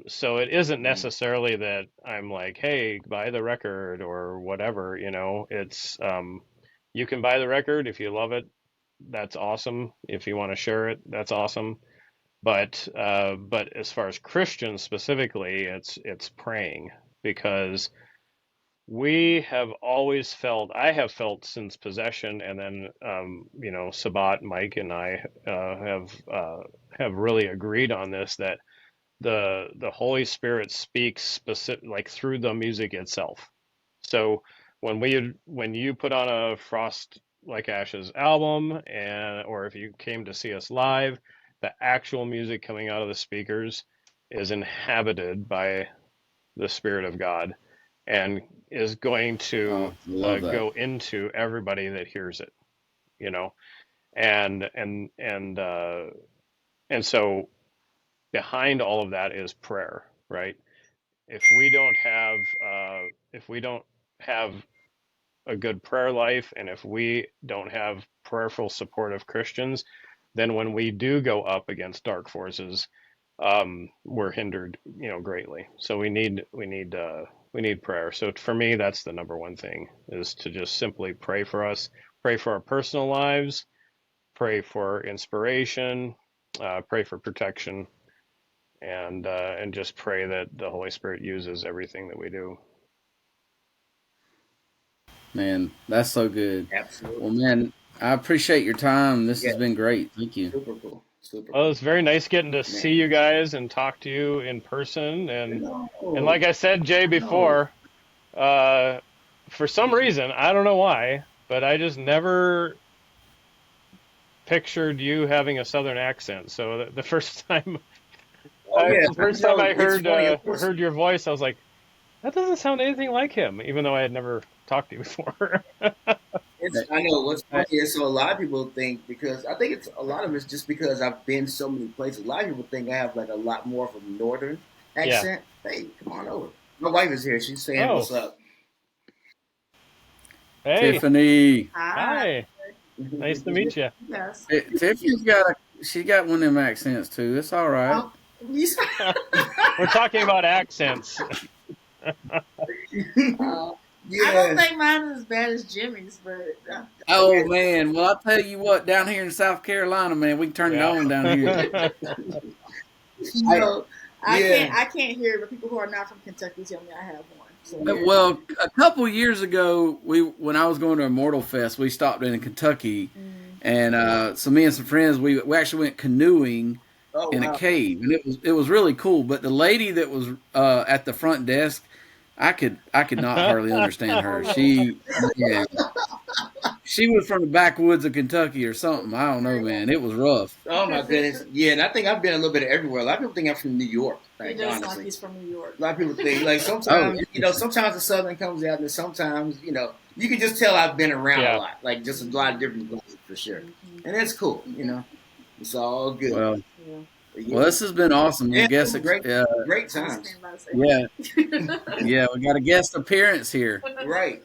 So it isn't hmm necessarily that I'm like, hey, buy the record or whatever. It's you can buy the record if you love it. That's awesome. If you want to share it, that's awesome. But as far as Christians specifically, it's praying, because we have always felt, I have felt since possession, and then Sabat, Mike, and I have really agreed on this, that the Holy Spirit speaks specific, like through the music itself. So when you put on a Frost Like Ashes album, or if you came to see us live, the actual music coming out of the speakers is inhabited by the Spirit of God, and is going Oh, to I love that. go into everybody that hears it, you know, and and and uh, and so behind all of that is prayer, right? If we don't have if we don't have a good prayer life, and if we don't have prayerful, supportive Christians, then when we do go up against dark forces, we're hindered, greatly. So we need prayer. So for me, that's the number one thing, is to just simply pray for us, pray for our personal lives, pray for inspiration, pray for protection, and just pray that the Holy Spirit uses everything that we do. Man, that's so good. Well, Absolutely. man, I appreciate your time. This has Yeah. been great. Thank you. Super cool. Super Well, cool. it's very nice getting to see Man. you guys and talk to you in person. And No. like I said, Jay, No. before, uh, for some reason, I don't know why, but I just never pictured you having a Southern accent. So the first time, Oh yeah. the first time I It's funny. Of course. heard your voice, I was like, that doesn't sound anything like him, even though I had never talked to you before. I know what's Uh, funny is, so a lot of people think, because I think it's a lot of it's just because I've been so many places. A lot of people think I have like a lot more of a northern Yeah. accent. Hey, come on over. My wife is here. She's saying Oh, what's up. hey, Tiffany. Hi. hi. Nice to meet you. Yes. Tiffany's got she got one of them accents too. It's all right. Oh, you said- We're talking about accents. I don't Yeah. think mine is as bad as Jimmy's, but Oh man, well I'll tell you what, down here in South Carolina, man, we can turn it Yeah. on down here. you I, know, Yeah. I can't hear it, but people who are not from Kentucky tell me I have one. So Yeah. well, a couple years ago, when I was going to Immortal Fest, we stopped in Kentucky, and so me and some friends, we actually went canoeing Oh in a wow. cave, and it was really cool. But the lady that was at the front desk, I could not hardly understand oh her. Lord. Yeah, she was from the backwoods of Kentucky or something. I don't know, man. It was rough. Oh my goodness. Yeah, and I think I've been a little bit of everywhere. A lot of people think I'm from New York. He Like does sound like honestly, he's from New York. a lot of people think like Oh, sometimes sometimes the Southern comes out, and sometimes you can just tell I've been around a Yeah. lot, like just a lot of different places for sure, and that's cool. It's all good. well, Yeah. But well, yeah, this has been awesome. yeah, I it guess, was great, great I was times. thinking about yeah, saying. yeah, we got a guest appearance here. Right.